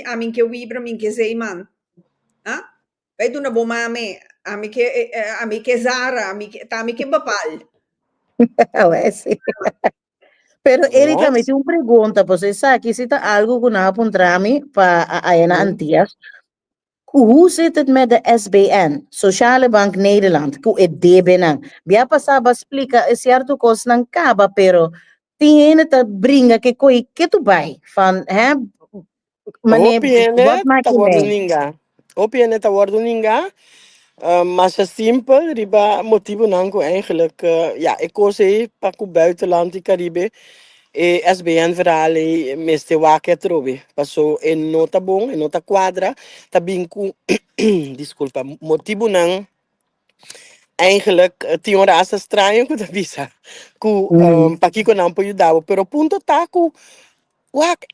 amin ke wibra min ke zeeman. Ah? Wij doen een mame, ami ke Zara, ami ke bapal. Sí. Pero Erika, me hizo una pregunta, pues esa aquí está algo que na puntrami pa ayana Antias. Hoe zit het met de SBN, Sociale Bank Nederland, ku edbenan? Bia pasaba explica, es cierto kos nang kaba, pero tiene te bringa que koi ketu bai van, hè? Meneer, wat maak je mee? Opiene ta warduninga. Maar zo simpel, riba motivo nanko eigenlijk, ik koos paku buitenland, die Caribe, SBN verhalen, meste wake trobe. Paso en nota bon, en nota quadra, tabinku, disculpa, motivo nang, eigenlijk, tien ora asa straio, ku visa, ku, pakiko nang po yudawo, pero punto taku, wak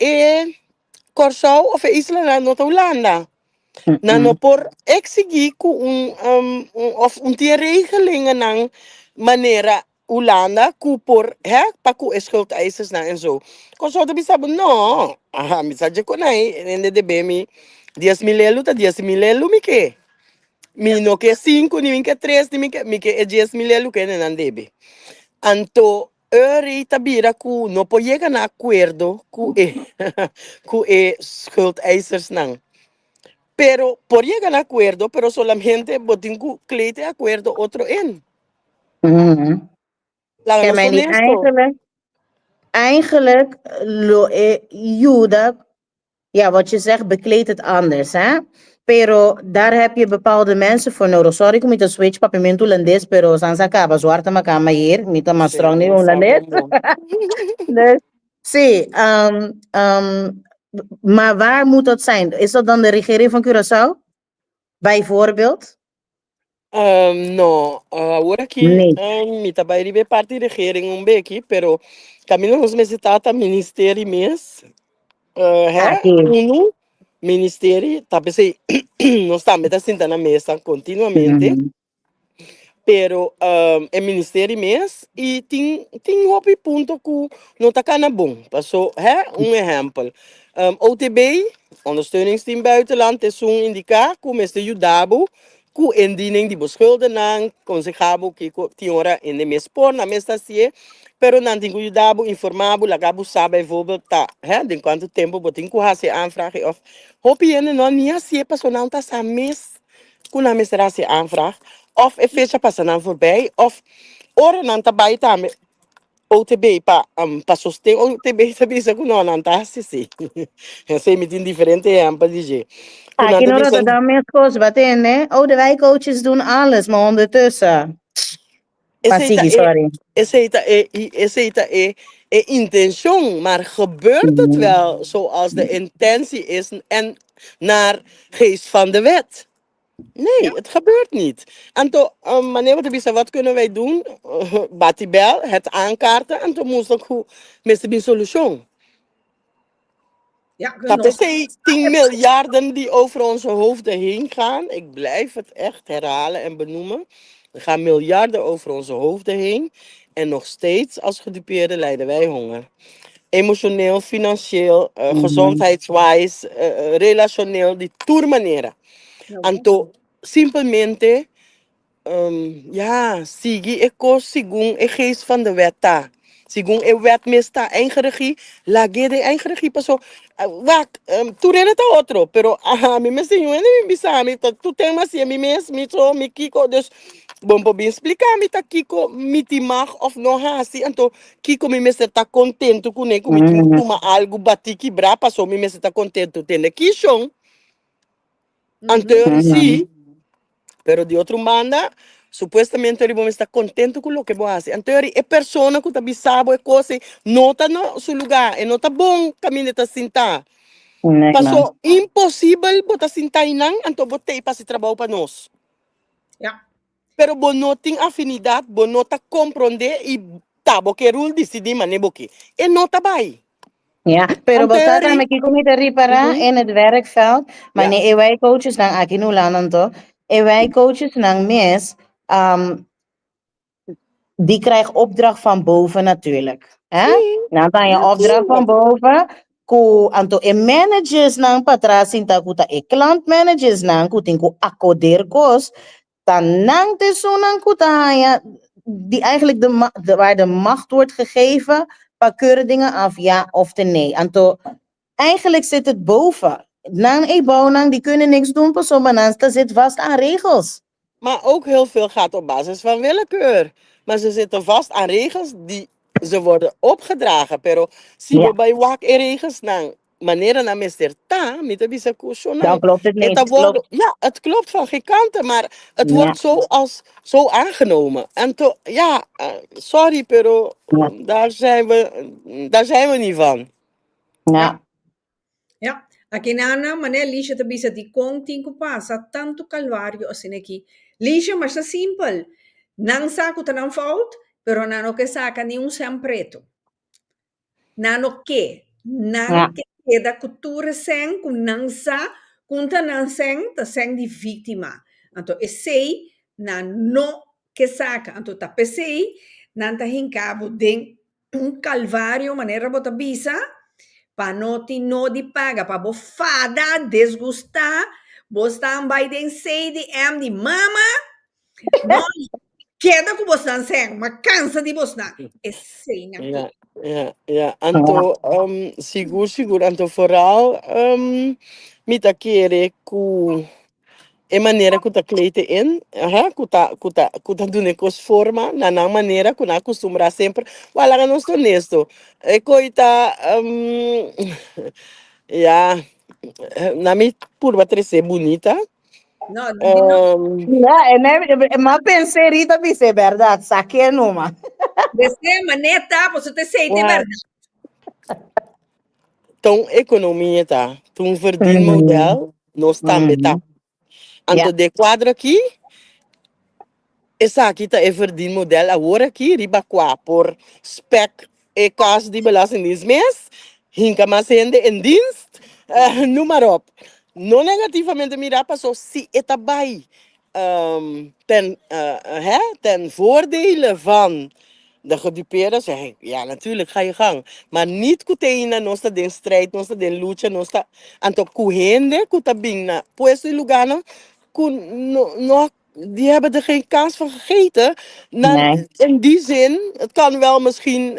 Curaçao of Isla na Nova Holanda. Mm-mm. Por exigir of die regelingen ng manera Holanda por pa schuldeisers na en zo. Kung so tabi sabi no, misadje ko na ende de mi 10.000 elu ta 10.000 elu mi ke. Mi no ke 5, ni mi ke 3, ni mi ke 10.000 elu ke nan debe. Anto Uri tabira ku no po llega na acuerdo ku schuldeisers nang. Pero por llegar a acuerdo, pero solamente botingu kleed de acuerdo otro en. Mm-mm. Ja, Láganos maar niet honesto. eigenlijk, Juda, ja, wat je zegt, bekleedt het anders, hè? Pero daar heb je bepaalde mensen voor nodig. Sorry, ik moet een switch papimento holandês, pero sans acaba, zwarte makama hier, niet maar Sí, strong niet no holandês. sabemos. Dus, zie, maar waar moet dat zijn? Is dat dan de regering van Curaçao? Bijvoorbeeld? No, ahora aquí, Nee. mi tabay ribe parte de regering un beki, pero camino nos mesitata ministeri mes, Aqui. uno, ministeri, tapese, no está meta sinta na mesa continuamente, Mhm. pero é ministério mesmo e tem outro ponto que não está na bom. Passou, exemplo. OTB, ondersteuningsteam buitenland, is zo'n indicatie, que is de judabo, que indiening die beschuldiging, consejabo, que tiora in de mespor, na mesta sie, pero não tem que judabo, informabo, lagabo sabe, bijvoorbeeld, tá, de quanto tempo, botin que hace aanvraag, of, hoop je não nie sie, passou não tá sa mes, kuna administratie aanvraag. Of een feestje passen dan voorbij. Of oren aan tabay tame. OTB pa sosten OTB sabi sa kuno nan ta sisi. Kasi mitin diferente yan pa DJ. Aqui Kunan no tabi sa Rotterdam is koos wat in, hè? Oh, de wijkcoaches doen alles, maar ondertussen. Maar Essaita Sigi, sorry. intention, maar gebeurt het Mhm. wel zoals de intentie is en naar geest van de wet? Nee, Ja, het gebeurt niet. En toen, meneer wat bisa, wat kunnen wij doen? Batibel, het aankaarten en toen moest ik goed met een solution. ja, Dat genoeg. is 10 miljarden die over onze hoofden heen gaan. Ik blijf het echt herhalen en benoemen. Er gaan miljarden over onze hoofden heen. En nog steeds als gedupeerden lijden wij honger. Emotioneel, financieel, Mhm. gezondheidswijs, relationeel, die tourmaneren. En Nou, toen, simpelmente, ja, sigi eko sigung e geest van de wet ta. Sigung e wet mista eigen regie, lage de eigen regie paso. Wak, tu rene ta otro, pero mi mesi yun mi bisa mi tu tema si mi mes mi so mi kiko dus bompo bin explica mi ta kiko mi ti mag of no hasi anto kiko mi mesi ta contento kune ku mi Mhm. tuma algo batiki bra paso mi mesi ta contento tene kishon. Anterior Mhm. sí. Pero de outro manda, supuestamente ele está contente com o que você faz. Então, é pessoa que está bisabo e coisa, não está no seu lugar, e não está bom caminho está sentar. Nee, man. Passou impossível botar sentar em não, então botei para se trabalhar para nós. ja, Pero bo não tem afinidade, bo não está compreender e tá, bo que rule decidir, mas nem bo que. E não está bem. Ja, pero Então, botata me kiko met de ripara in het werkveld. Maar ja, nee, wij coaches dan aki nu landen to. Wij coaches dan mis, die krijgt opdracht van boven natuurlijk. Hè? sim, Nou, dan je opdracht van natuurlijk. boven. Ku anto e managers nang patrasin ta kuta e klant managers nang kuting ku accordeer kos. Dan nang te nang kuta ja, die eigenlijk waar de macht wordt gegeven. Pa keuren dingen af ja of de nee. Anto eigenlijk zit het boven. Nang e nang die kunnen niks doen pas zo maar zit vast aan regels. Maar ook heel veel gaat op basis van willekeur. Maar ze zitten vast aan regels die ze worden opgedragen. Pero si Ja, bij wak e regels nang manera na mister ta, mita bisa kusyo dan nang. klopt het niet. Worden, Klopt. ja, het klopt van geen kanten, maar het Ja, wordt zo aangenomen. En ja, sorry, pero ja, daar zijn we niet van. ja, ja. ja. Aqui nana, mané, lixa te bisa di konting ko pasa tanto calvario assim aqui. Lixa, mas tá simple. Não saco tá não fault, pero nano que saca ni un sem preto. Nano que? Nan que da cultura sen com nansa, kunta nan sen, ta sen di vítima. Então, sei na no que saca. Então, ta pensei, nan ta hincabo den calvário, maneira bota bisa, pa noti no di paga, pa bofada, desgustar, bostan by den sei di am di mama, no, queda com bostan sen, ma cansa di bostan. Sei na Ja, ja. Anto, siguro, anto vooral, mita kere ku e maneira que tá kleite in, que tá dando cos forma, na maneira que na acostumbrar sempre, wala ka nos honesto. E coita, ja, na mi curva 3 bonita. No, di no. Mas pensei, Rita, é verdade, saquei numa. Você, maneta, você te sei de verdade. Então, economia tá. Então, verdin model, nós também tá. Anto de quadro aqui, essa aqui tá é verdin model, agora aqui, riba qua, por spec e caso de belastingdienst mês, hinka mas rende em dienst, noem maar op. Não negativamente mirar, passou se eta bij ten voordele van de gedupeerden, zeg ik, ja, natuurlijk ga je gang. Maar niet kutena, nos ta den strijd, nos ta den lucha, nos ta anto kuhende, kutabing na puesto in Lugano, die hebben er geen kaas van gegeten. Dan, in die zin, het kan wel misschien,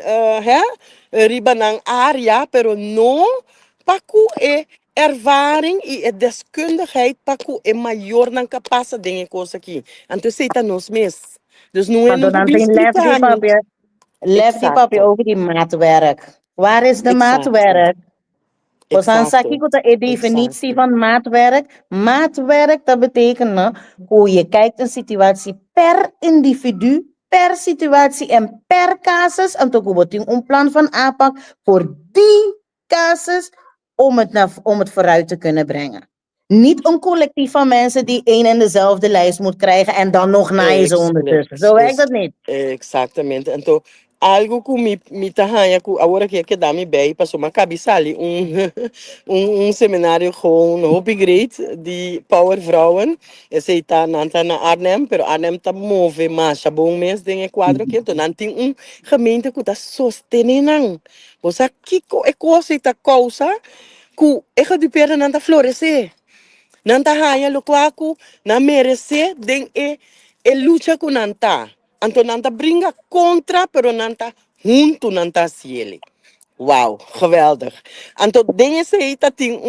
ribanang aria, pero no, paku ervaring e deskundigheid, paku maior dan kapasa dingen koos aqui. Anto seita nos mes. Dus nu in Dan tem lefty papi over die maatwerk. Waar is de maatwerk? We gaan zeggen dat de definitie van maatwerk. Maatwerk, dat betekent hoe je kijkt een situatie per individu, per situatie en per casus. En toch wordt een plan van aanpak voor die casus om het vooruit te kunnen brengen. Niet een collectief van mensen die één en dezelfde lijst moet krijgen en dan nog naaien ondertussen. Zo werkt dat niet. Exactamente. Então, algo que me tahanha, agora que dá me bem, passou uma cabeça ali, seminário com Hopi Great, de Power Vrouwen. Esse está na Arnhem, pero Arnhem está move mais, bom mês, tem quadro que então, não tem gemeente que está sostenendo. Você aqui é coisa está causa que é que de perda não está florescer. Nanta haya lokwaku na merece den lucha ku nanta. Anto nanta bringa contra, pero nanta junto nanta ciele. Wauw, geweldig. Anto den esse aí tá tem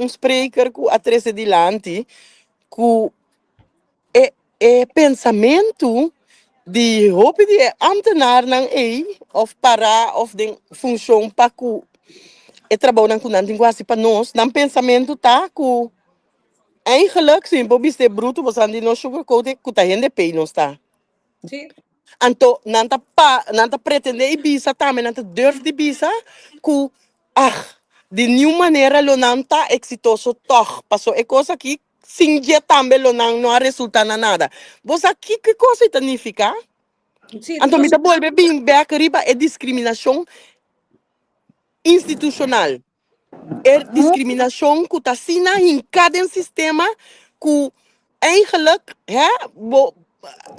spreker ku atrese di lanti ku pensamento de hoop die ambtenaar nang of para of den função pa ku trabalho nang kunanting quasi pa nos, nang pensamento tá ku eigenlijk, simpel, biste bruto, was aan die no sugarcoat, kuta hende pay no sta. Sim. Anto, nanta pretende ibisa tame, nanta durf di bisa, ku, de nieuwe maneira lo nanta exitoso toch. Paso e cosa aqui, singe tambe lo nang no resulta na nada. Vos aqui, que cosa significa? Sim, Anto, me vuelve bem back riba é discriminação institucional. Discriminatie kutasina in cada sistema que eigenlijk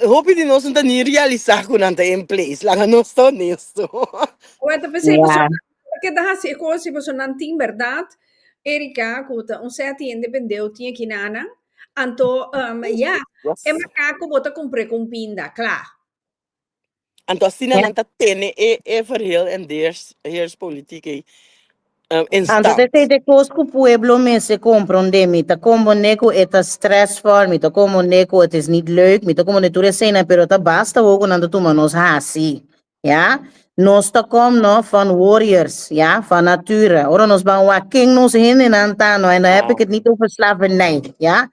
hoop je die nos niet niet realisar com nanta em place lá não estou nisso. Guarda, pensei que dá assim, coisa você não tem verdade. Erika, kuta, certo independeu tinha que nana. Anto, é macaco bota compre com pinda, claro. Anto assim nanta tene verheel en heerspolitiek Antes de coisas que o pueblo me se compreende, me tá como neco é stressvol, me tá como neco é niet leuk, me tá como ne tudo cena, pero tá basta ook quando tu manos assim, ja? Nós tá como no van warriors, ja, van nature. Ora nós van wa king nos hin en antano en dan heb ik het niet over slavernij, ja?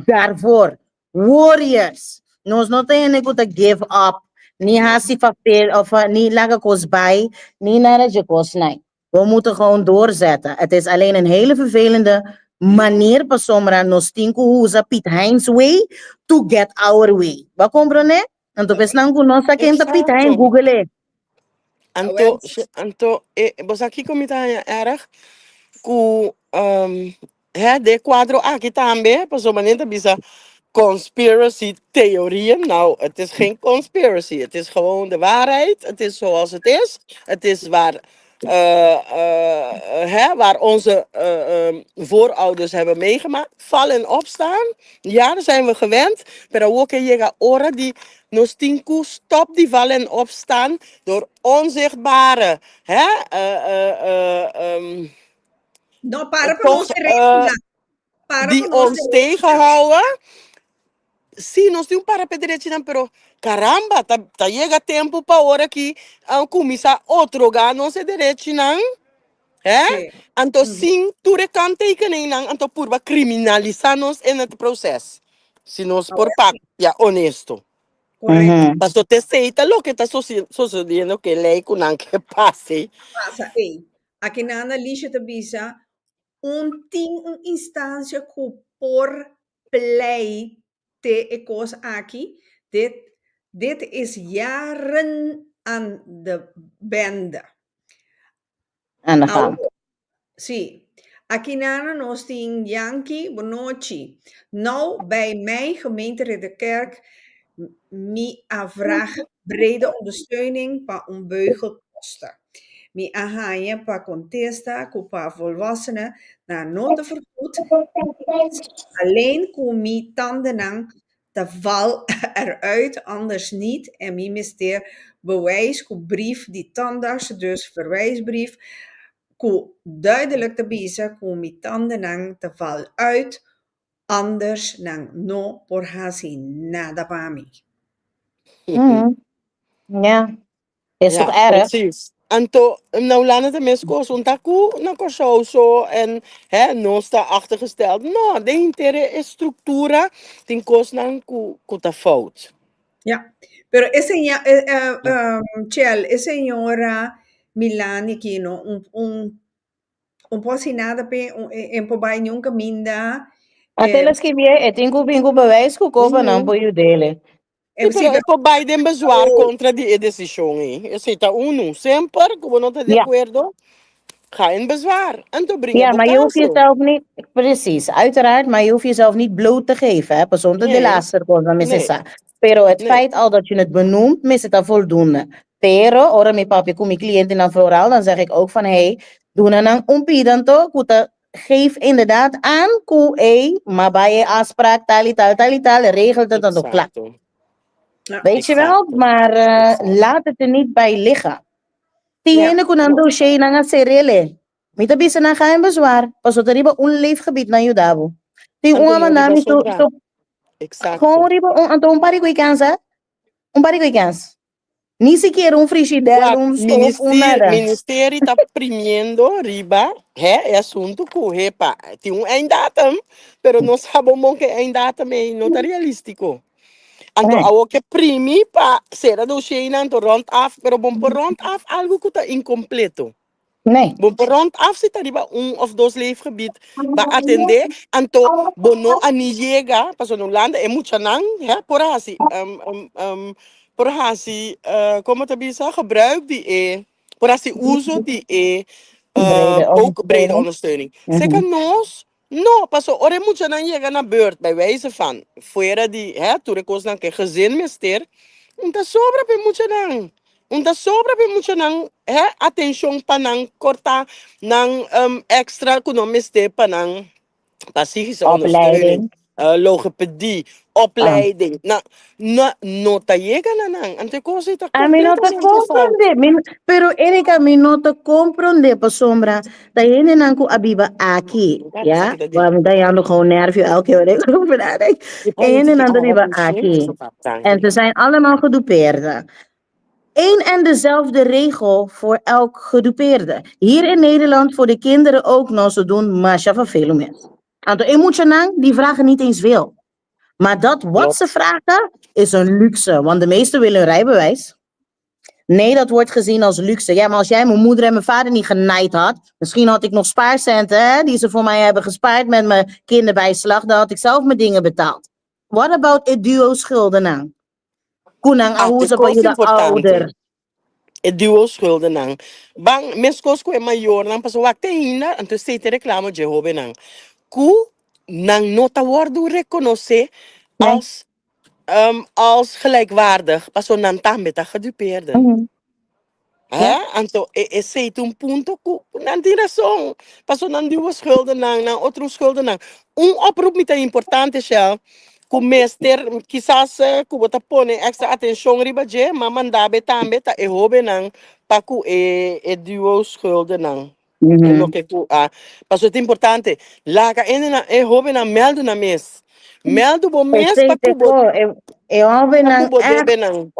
Daarvoor warriors. Nós não tem nego te give up, ni hasi papel of ni laga kos bij, ni nara je kos nai. We moeten gewoon doorzetten. Het is alleen een hele vervelende manier para sombra nos tinko usa Piet Heinz way to get our way. Wat comprone? Então pensando que nós aqui Piet Heinz Google. Anto, bosaki komita erg, ku, de quadro aqui também, paso manenta bisa conspiracy theorieën. Nou, het is geen conspiracy. Het is gewoon de waarheid. Het is zoals het is. Het is waar, waar onze voorouders hebben meegemaakt. Vallen en opstaan. Ja, daar zijn we gewend. Pero ook je ora die nos tinku stop die vallen en opstaan door onzichtbare, No, para toch, nos regla. Para die nos ons tegenhouden. Sim, nós temos para pedrechi não, pero caramba, tá chega tempo para hora que começar outro lugar não se direito não, Sí. Então sim, tu kan tekenen não, então por criminalizar nós em het processo. Se nós por pak, ja honesto. Correcto. Mas tu te aceita lo que está sucediendo que lei com não que passe. Pasa, aqui na lista de visa, tem uma instância que por play te coisa aqui, dit is jaren aan de bende. Aan de gang. Sim. Aqui na nós tem Yankee Bonochi. Nou, bij mijn gemeente de Kerk, mi vraag brede ondersteuning para onbeugelkosten. Mi ahanje pa contesta pa volwassenen na nota vergoed. Alleen kom mi tanden aan de val eruit, anders niet. En mi mister bewijs, brief, die tandarts, dus verwijsbrief. Duidelijk te wijzen, kom mi tanden aan de val uit, anders dan no por hasi nada para mi. Ja, is toch Ja, erg? precies. Anto, nou laten de mensen koos taku na zo en no sta achtergesteld. No, de intere structura tin koos na kuta fout. Ja, pero Chel, esa señora Milani Kino, un po' si nada pe, un po' bij nunca minda. Até que vier, tenho bingo bewijs gekomen não por dele. Sim, pero po Biden bezwaar contra die decisão, Eu sei tá sempre, como não tá de acordo, ga in bezwaar. En te brengen ja, maar je hoeft jezelf niet, precies, uiteraard, maar je hoeft jezelf niet bloot te geven, hè, persoon de laatste cosa, misesa. Pero het feit al dat je het benoemt, is het al voldoende. Pero, ora mi papi, kom mijn cliënt dan vooral, dan zeg ik ook van, hey, doe dan een pidanto, geef inderdaad aan, maar bij je afspraak, tal, regelt het dan ook klaar. Weet je wel, maar laat het er niet bij liggen. Tiene kunando siya na nga serele. Mita bisa na kain bezwaar. Paso riba un leefgebied na Yudabo. Ting uma namin to gewoon riba un pari ko ikansa. Un pari ko ikans. Ni siquiera un frigidaire, un stove, un nada. Ministério está premiando riba, é assunto que tem datum, pero não sabemos que datum não tá realístico. Anto awo que primi pa será do China anto rond af, pero bom por rond af algo que tá incompleto. Nee. Bom por rond af zit daar of dos leefgebied ba atender anto bono ani llega, paso no landa e mucha nang, por hasi por hasi como te bisa gebruik die por hasi uso die ook brede ondersteuning. Zeker nos no, paso, ore mucha nang llega na beurt bij wijze van, fuera die, toen ik dan ke gezin mister, unta sobra pe mucha nang. Unta sobra pe mucha nang, attention pa nang korta nang extra kuno mister pa nang psychische ondersteuning, logopedie, opleiding. No ta llega na nang. Ante cosa ita a mí no te comprende, pero Erika, a mí no te comprende, pa sombra. Dahil na ko abiba aki, ja? Waarom dan gewoon nervio elke keer over nadenk. En dan abiba aki. En ze zijn allemaal gedupeerden. Eén en dezelfde regel voor elk gedupeerde. Hier in Nederland voor de kinderen ook nog zo doen, maar van veel mensen. Aantal emotioneel, die vragen niet eens veel. Maar dat wat ze vragen, is een luxe. Want de meesten willen een rijbewijs. Nee, dat wordt gezien als luxe. Ja, maar als jij mijn moeder en mijn vader niet genaaid had, misschien had ik nog spaarcenten, die ze voor mij hebben gespaard met mijn kinderbijslag, dan had ik zelf mijn dingen betaald. What about het duo schulden aan? Kunang, hoe ze van je ouder. duo schulden nang. Bang, mescos ko maior nang paso wakte hina, anto se te reclamo Jehovah nang. Ku nang nota worden reconoce Nee. als gelijkwaardig, paso nan tambe ta gedupeerden. Mhm. Hè? Anto, sei un punto ku nanti razão. Paso nan duo schulden nang, nan otro schulden nang. Oproep met importante shell. Ku meester, quizás, ku bota pone extra atenção riba je, maar mandabe tambe ta e hobe nang, paku duo schulden nang. No que ku, paso het importante. Laga ene na e hobe na meldo na mes. Meldo bo mes Zeker, paku bo echt. debe nang.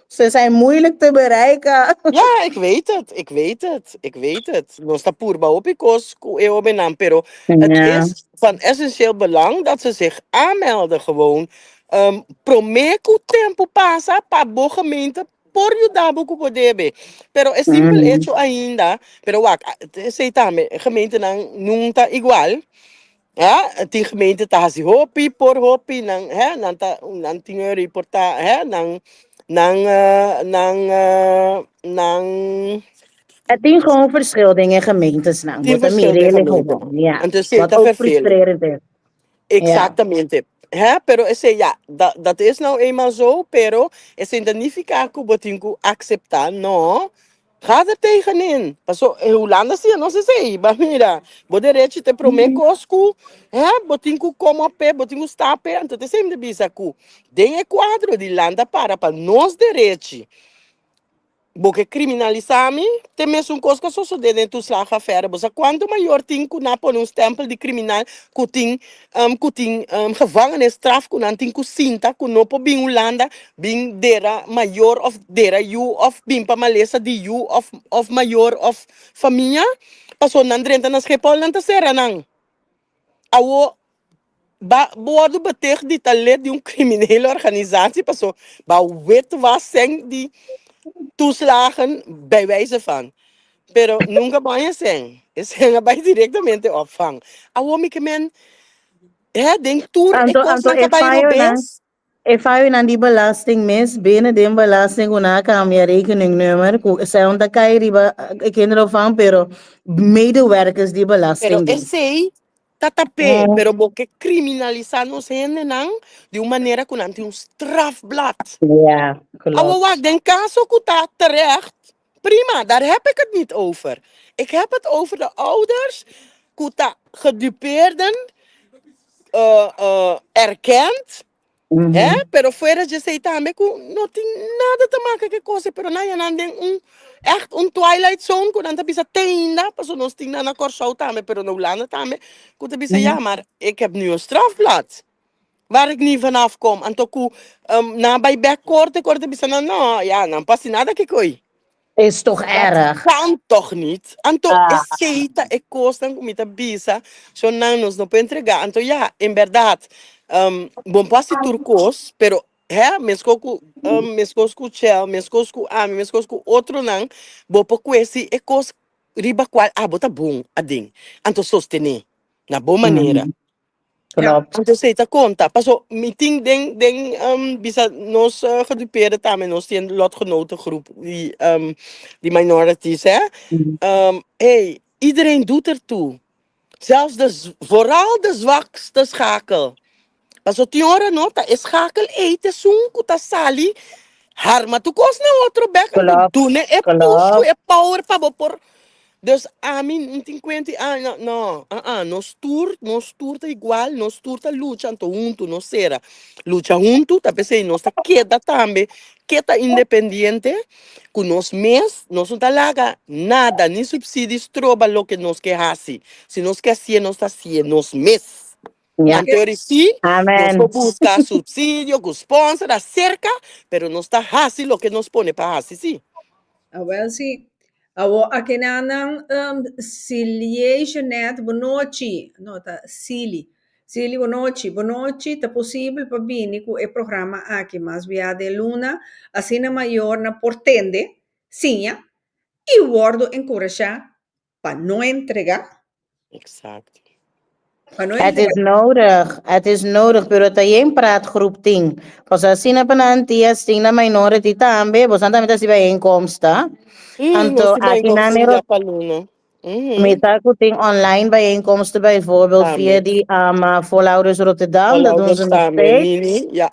Ze zijn moeilijk te bereiken. Ja, ik weet het. Ik weet het. Ik weet het. No está purba opikos eobenam, pero het Ja. is van essentieel belang dat ze zich aanmelden gewoon. Promeco tempo pasa pa bo gemeente por yudabo ko podebe. Pero es simple Mhm. hecho ainda, pero wak, sei tame, gemeente nang nunta igual. Ja, die gemeente ta hasi hopi por hopi nang hè nang tinga reporta hè nang Het is gewoon verschil dingen gemeentes nou. tien Wat een verschillende meer gemeenten. gewoon. Ja. En dus Wat zit ook vervelend. frustrerend is. Ja. Exactamente. Hè, pero esse, ja, dat is nou eenmaal zo, pero es significa que botinku acceptar, no. Ga er tegenin. Paso, Holanda zie no se sei, ba mira, boderechi te promekosku, hè, botinku como pe, botinku stape, então te sempre bisaku. Den e quadro de landa para nos derechi. Porque criminalizami, tem mesmo coisa que só dentro dos laga fera. Mas quanto maior tem que na por um stempel de criminal, que tem gevangenisstraf, que não tem que cinta, que não pode vir Holanda, vir dera maior of dera you of vir para Malesa de you of maior of família, passou na drenta nas repol na terceira não. Awo bordo bater de talent de criminele organisatie, passou ba wet was zijn die toeslagen bij wijze van. Pero nunca van a ser. Es bij directamente opvang. Awom ik men, denk tour, ik kost Anto lang bij Robens. if I na die belasting mis, binnen die belasting una kam je rekeningnummer, zij onderkai riba kinderen van, pero medewerkers die Pero belasting doen. esse tatape, pero porque criminalizar nos gente não, de uma maneira que não tem strafblad. Ja, Awa, klopt. den caso que tá terecht. Prima, daar heb ik het niet over. Ik heb het over de ouders, que gedupeerden, erkend. Pero fuera de sei também que não tem nada te maken que coisa, pero na ja dan echt een twilight zone, que dan bisa tenda, paso nos ting na corso também, pero no landen também, que te bisa ja, maar ik heb nu een strafblad. Waar ik niet vanaf kom. En toch, na bij korte bisa na, no, ja, dan past nada que koi. Is toch Dat erg? kan toch niet? Anto, aceita e costan com muita bisa. Zo nanos no puede entregar. Anto, ja, in verdad. Bom passe turcos, pero mesco cu chel, mesco cu ami, mesco cu outro nang, bo po kwesi e cos riba qual, bota bom, ading. Anto sostener. Na boa maneira. Ja, Klopt. Anto seita conta. Paso, meeting bisa nos gedupeerde tamen, nos die lotgenotengroep, die minorities, hè. Hey, iedereen doet ertoe. Zelfs vooral de zwakste schakel. Paso tiora nota, is schakel eten, sunku, ta sali. Harma tu kos na outro bek, en tu Klopt. doen e push, tu Klopt. e power, pa por. Dus amin, não tem quente, nos turta igual, nos turta lucha, anto junto, nos será. Lucha junto, tá pensei, nós tá queda também, queda independente, com nós mes, nós não tá laga nada, nem subsídios, troba lo que nós quer assim. Se nós quer ser, nós tá assim, nós mes. Ja. En teoria, sim, nós Amen. vamos buscar subsídio, com sponsor, cerca, pero nós tá assim lo que nos pone para assim, sim. wel zie. Awo akinanang siliege net bonochi, nota sili. Sili bonochi ta possibile pa bini ku e programa aqui mas via de luna asina maior na portende, sinha, e o wordo encorajar para não entregar. Exact. Het is nodig, pero también praatgroep ting. Pues así na panantias, ting na minority tambe, pues anda meta si bijeenkomsten. Nós Anto, temos aki na inkomsten nero, ja paluno. meta ko ting online bijeenkomsten bijvoorbeeld via Samen. die Voorouders Rotterdam, dat doen Ouders ze nog samen. steeds. Nini, ja.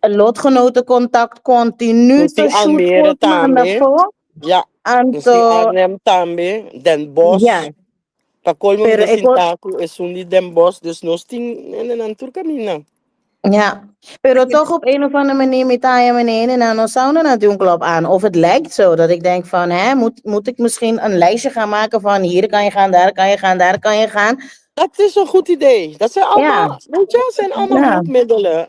Lotgenotencontact continu Nós te temos shoot Almere voor maanden também. voor. Ja. Nós temos Anto, Arnhem também. Den Bosch. ja, Para colmo pero de ik wil Sintaco é um de Den Bosch. Dus nós temos een caminho. Ja, pero toch op een of andere manier met je meneer en dan zou er natuurlijk klop aan. Of het lijkt zo dat ik denk van, moet ik misschien een lijstje gaan maken van hier kan je gaan, daar kan je gaan, daar kan je gaan. Dat is een goed idee. Dat zijn Ja, allemaal, weet je, zijn allemaal ja, hulpmiddelen.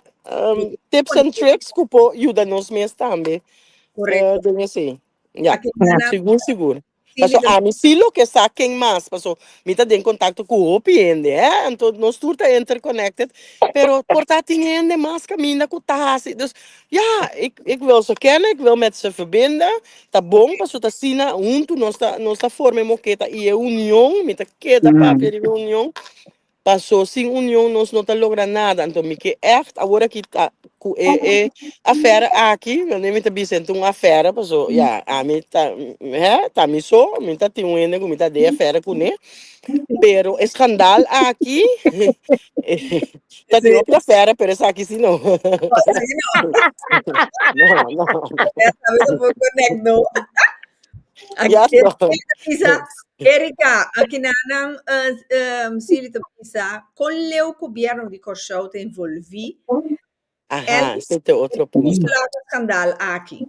Tips en tricks, kupo, ajuda nos meer também. Correcto. Dingen assim. Ja, Aqui ja. na seguro, seguro. Sili Paso, mi silo que sa quem mais, paso, mi tá em contato com o piende, então nós tudo tá interconnected, pero por tá tiende mais caminho com tasi. Dus ja, ik wil ze kennen, ik wil met ze verbinden. Tá bom, paso tá sina, junto nós tá formemos que tá e união, mi tá queda papel de união. Passou sem união, nós não tá logrando nada. Então, me que echt, agora que tá com a fera aqui, eu nem me tá dizendo uma fera, passou, ja, a mim tá, tá me só, me tá tem um ene, me tá de a fera com né, pero escandal aqui, tá tem sì, outra fera, pero essa aqui sim não. sì, no. Não, não. Sabi po connect, no? Ja, não. Isa, Erika, aqui na Sili Isa, com o governo de Kosovo te envolvi, Ajá, esse é outro ponto. scandal aqui.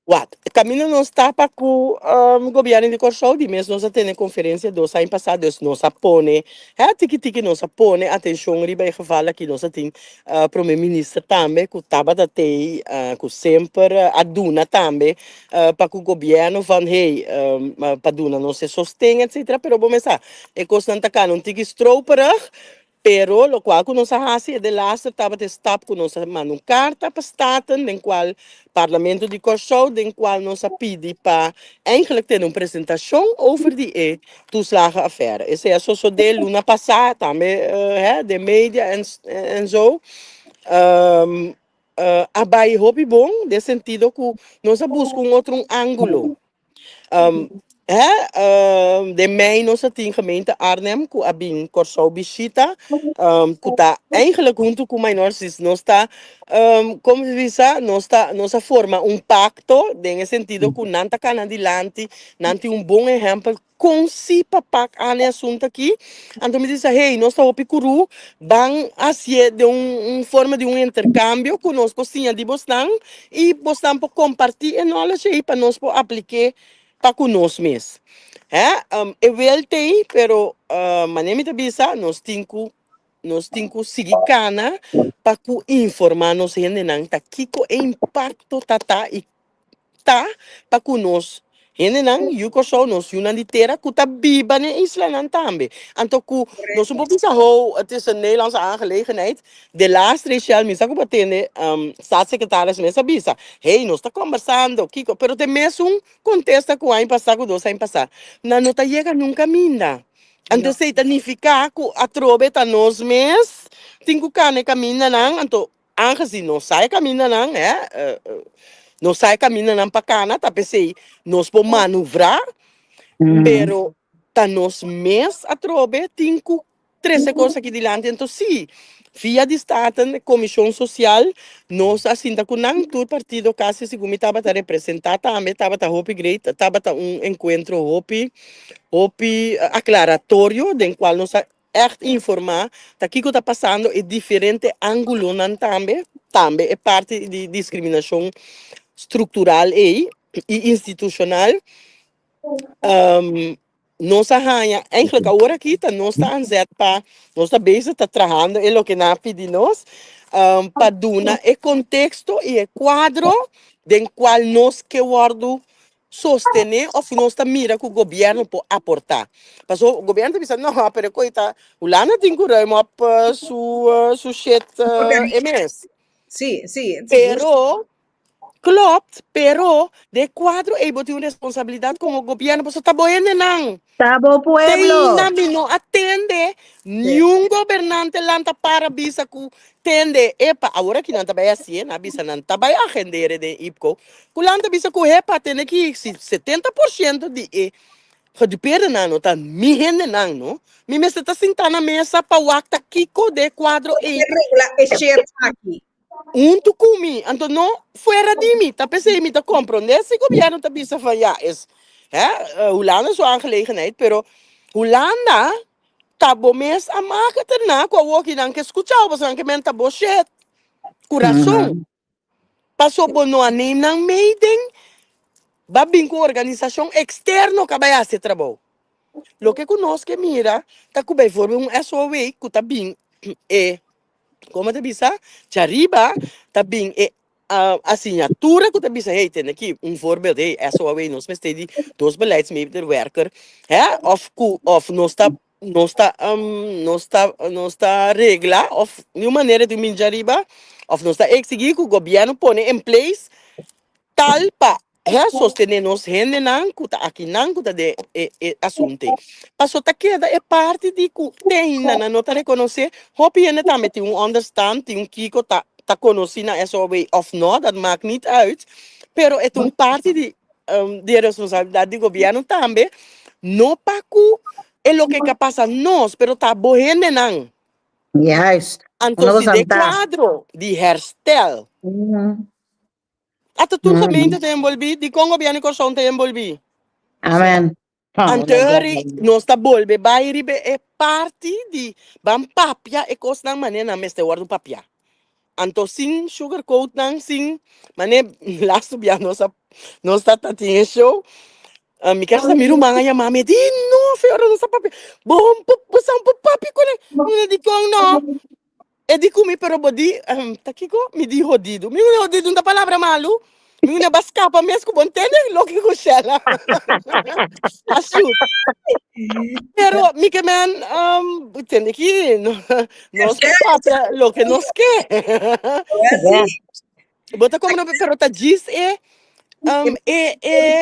Wat? Caminho não está para o governo de Kosovo, de mesmo nós temos conferência do ano passado, dus nós põe, tiki nós põe atenção riba geval aqui nós tem primeiro-ministro também, que estava até que sempre aduna também para o governo van hey, para aduna não se sostém, etc. Pero bom pensar, é constante cá não tiki stroperig. Pero lo qual nós fazemos de laatste estava de stap que nós mandamos carta para staten, den qual parlamento de Kosovo, den qual nós pedi para eigenlijk ter uma apresentação over die toeslagenaffaire. Esse é só de luna passada também, de mídia en zo. Abai hobby bom, de sentido que nós buscamos outro ângulo. De mei nós tem gemeente Arnhem, que abin Kosovo visita, que tá eigenlijk junto com nós está, como se diz, nós forma pacto, de sentido que não tá can adelante, não tem bom exemplo, com si papak ane assunto aqui, então me diz, hey, nós estamos picuru, bang assim de forma de intercâmbio, que nós postinha de Bostan, e Bostan por compartilhar knowledge aí para nós por aplicar para conosco mesmo. Eu voltei, pero manem te bisa, nós temos seguir cana para informar nos gente não tá que o impacto tá e tá para conosco. Gente não, eu que sou nós, eu não ditera que tá biba na isla não também. Então que nós não podemos het is een Nederlandse aangelegenheid. De laatste racial misa que batende, staatssecretaris mesa bisa. Hey, nós tá conversando, Kiko, pero te mesmo contesta que o ano passado, que 2 anos passado. Não tá chega nunca minda. Então se significa que a trobe tá nós mes, tem que caminhar não, então aangezien nós sai caminhar não, nós sai caminhando na pacana, tá pensei, nós podemos manobrar, pero tá nós mês a trobe, tinco 13 coisas aqui diante, então sim, via de Staten, Comissão Social, nós assim, tá com todo partido, quase, segundo me estava a representar, também estava a Hopi Great, estava encontro Hopi aclaratório, do qual nós echt informar, tá que está passando é diferente ângulo também é parte de discriminação estrutural e institucional. Nós eigenlijk agora aqui nós está aanzet para nós está bezig está trabalhando é o que na pedi nós para dar o contexto e o quadro do qual nós que guardo sostener ou nós está mira que o governo pode aportar. Mas o governo pensa não, pero coita, o lana tem que remop su shit MS. Sì, sì, Pero Klopt, pero de quadro e bote uma responsabilidade como governo, você tá boiando não. Tabo pueblo. Tem mi no atende, nenhum governante lanta para bisa ku tende, epa, agora que não tá bem assim, na bisa não tá bem agendere de IPCO, kulanta bisa ku epa, tem que 70% de perda não, tá, mi gente não, mi mesta tá sentar na mesa para wakta kiko de quadro e Regla é share aqui. Kumi, então não fora de mim, tá pensei me tá compreender se governo tá bisa van ja is, Holanda is zo'n aangelegenheid, pero Holanda tá bom mês a marca terna com a walkie não que escutar, você não que menta bochete, coração, passou bom no anem não meiden, babin com organização externo que vai fazer trabalho. Lo que conosco que mira, tá com bem forma SOE que tá bem como te bisa, Chariba, também a assinatura que te bisa, hey, tem aqui voorbeeld, hey, SOA, nós mas tem dois beleidsmedewerker, of nós está regla, of de maneira de min Chariba, of nós está exigir que o governo põe em place tal pa sostener nos gente não kuta aqui não kuta de assunto. Passou tá queda é parte de que tem na nota reconhecer, hopi ene também tem understand, tem kiko tá conhecendo essa way of not, dat maakt niet uit, pero é parte de responsabilidade do governo também, não para que é lo que passa nós, pero tá bohende não. Juist. Então se de quadro de herstel. Até tudo gemeente te envolvi, die Congo biani corson te envolvi. Amen. Anteori, nós está bolbe, bairibe é parte de bam papia e cos nang mané na meste guardo papia. Anto sin sugar coat nang sin mané last bia nós tá tatinha show. Mi casa miru manga ya mame di no feora nossa papia. Bom pusang papi ko ne di kong no. E di kumi pero bodi takiko mi di jodido. Mi jodido da palavra malu. Mi una bascapa mesco bontene lo que cochela. Asciut. Pero mi que man tende que nos papia lo que nos que. Bota como no pero ta diz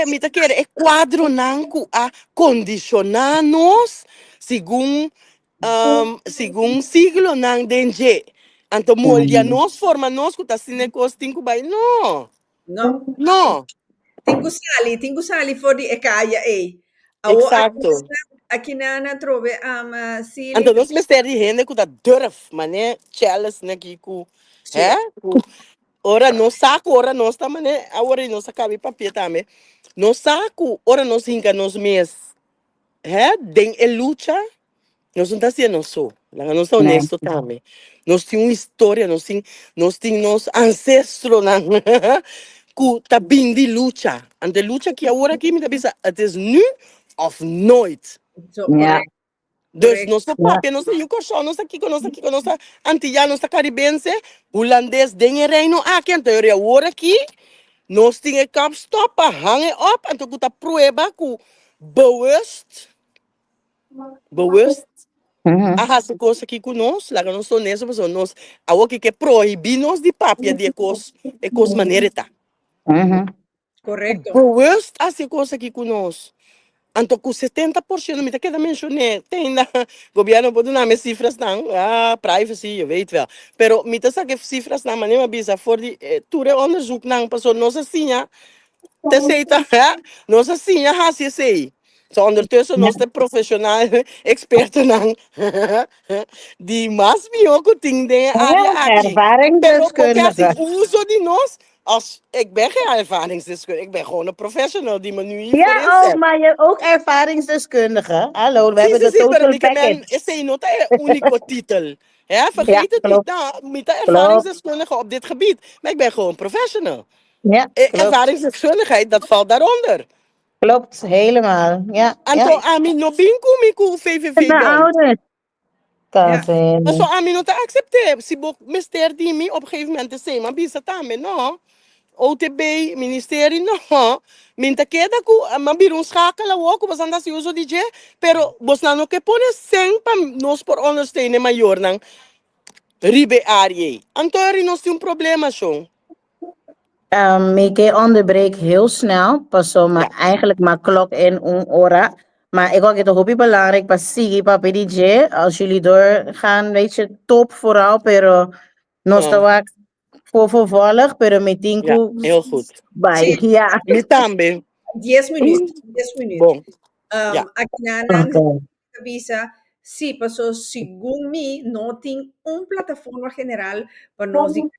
mi ta quer é quadro nanku a condicionar-nos segundo siglo nang denje. Anto molha nos forma nos que tá sine costinho vai no. No. Tengo sali for di ekaya Exacto. Aqui na trove sili. Anto nós mestre de gente que tá durf, mané chelas naqui ku, ora no saco, ora nós tá mané, agora nós acaba papel também. No saco, ora nós hinca nos mês, den luta. Nós não estamos sendo só, nós estamos honestos também. Nós temos uma história, nós temos ancestros que está bem de luta. E de luta que agora aqui me dá bisa, het is nu of nooit. Dus nós papi, nós temos corção, nós aqui, nós antillano, nós caribense, holandês, dengue reino aqui, então eu agora aqui, nós temos que stop, hangen op, então que está prueba que bewust se coisa aqui conosco, lá que nós somos nessa pessoa, nós, a que proibir nós de papia de ecos maneira tá. Correto. Bewust se coisa aqui conosco. Então, com 70%, me queda mencionar, tem na governo pode dar cifras não, privacy, eu weet wel. Pero me tá sabe cifras não, mas nem bisa for de tudo onderzoek não, passou nossa assim, te sei tá, nossa assim, se sei. So, ondertussen nós te profissional, experto não, die mas ook ting de área aqui. Ervaringsdeskundige. Pero uso de nós, ik ben geen ervaringsdeskundige, ik ben gewoon een professional die me nu hier voor Ja, inzet. ook, maar je ook ervaringsdeskundige. Hallo, we hebben de total package. Is een nota een unico titel. Vergeet het niet, met de ervaringsdeskundige op dit gebied. Maar ik ben gewoon professional. Ja, ervaringsdeskundigheid, dat valt daaronder. Klopt, helemaal. Ja. Anto amin no bingo miku VVV De ouders. So amin no te accepteer. Si bok mister die mi op een gegeven moment te zeggen, maar bisa tame no. OTB, ministerie no. Minta queda ku mabirun schakelen ook, was andas uso DJ, pero bos na no que pone sen pam nos por ondersteunen mayor nang ribe arie. Anto er nos tem problema schon. Ik onderbreek heel snel, pas maar Ja. eigenlijk maar klok in een ora. Maar ik wil het ook belangrijk, pas zie papi DJ, als jullie doorgaan, weet je, top vooral, pero no Ah, está voor vervolg, pero me ja, tinku heel goed. bij, Sí, ja. Mi tambe. 10 minutos, 10 minutos. Bon. Ja. Aquí nanan Okay. avisa, sí, pasó según mí, no tiene una plataforma general para nos de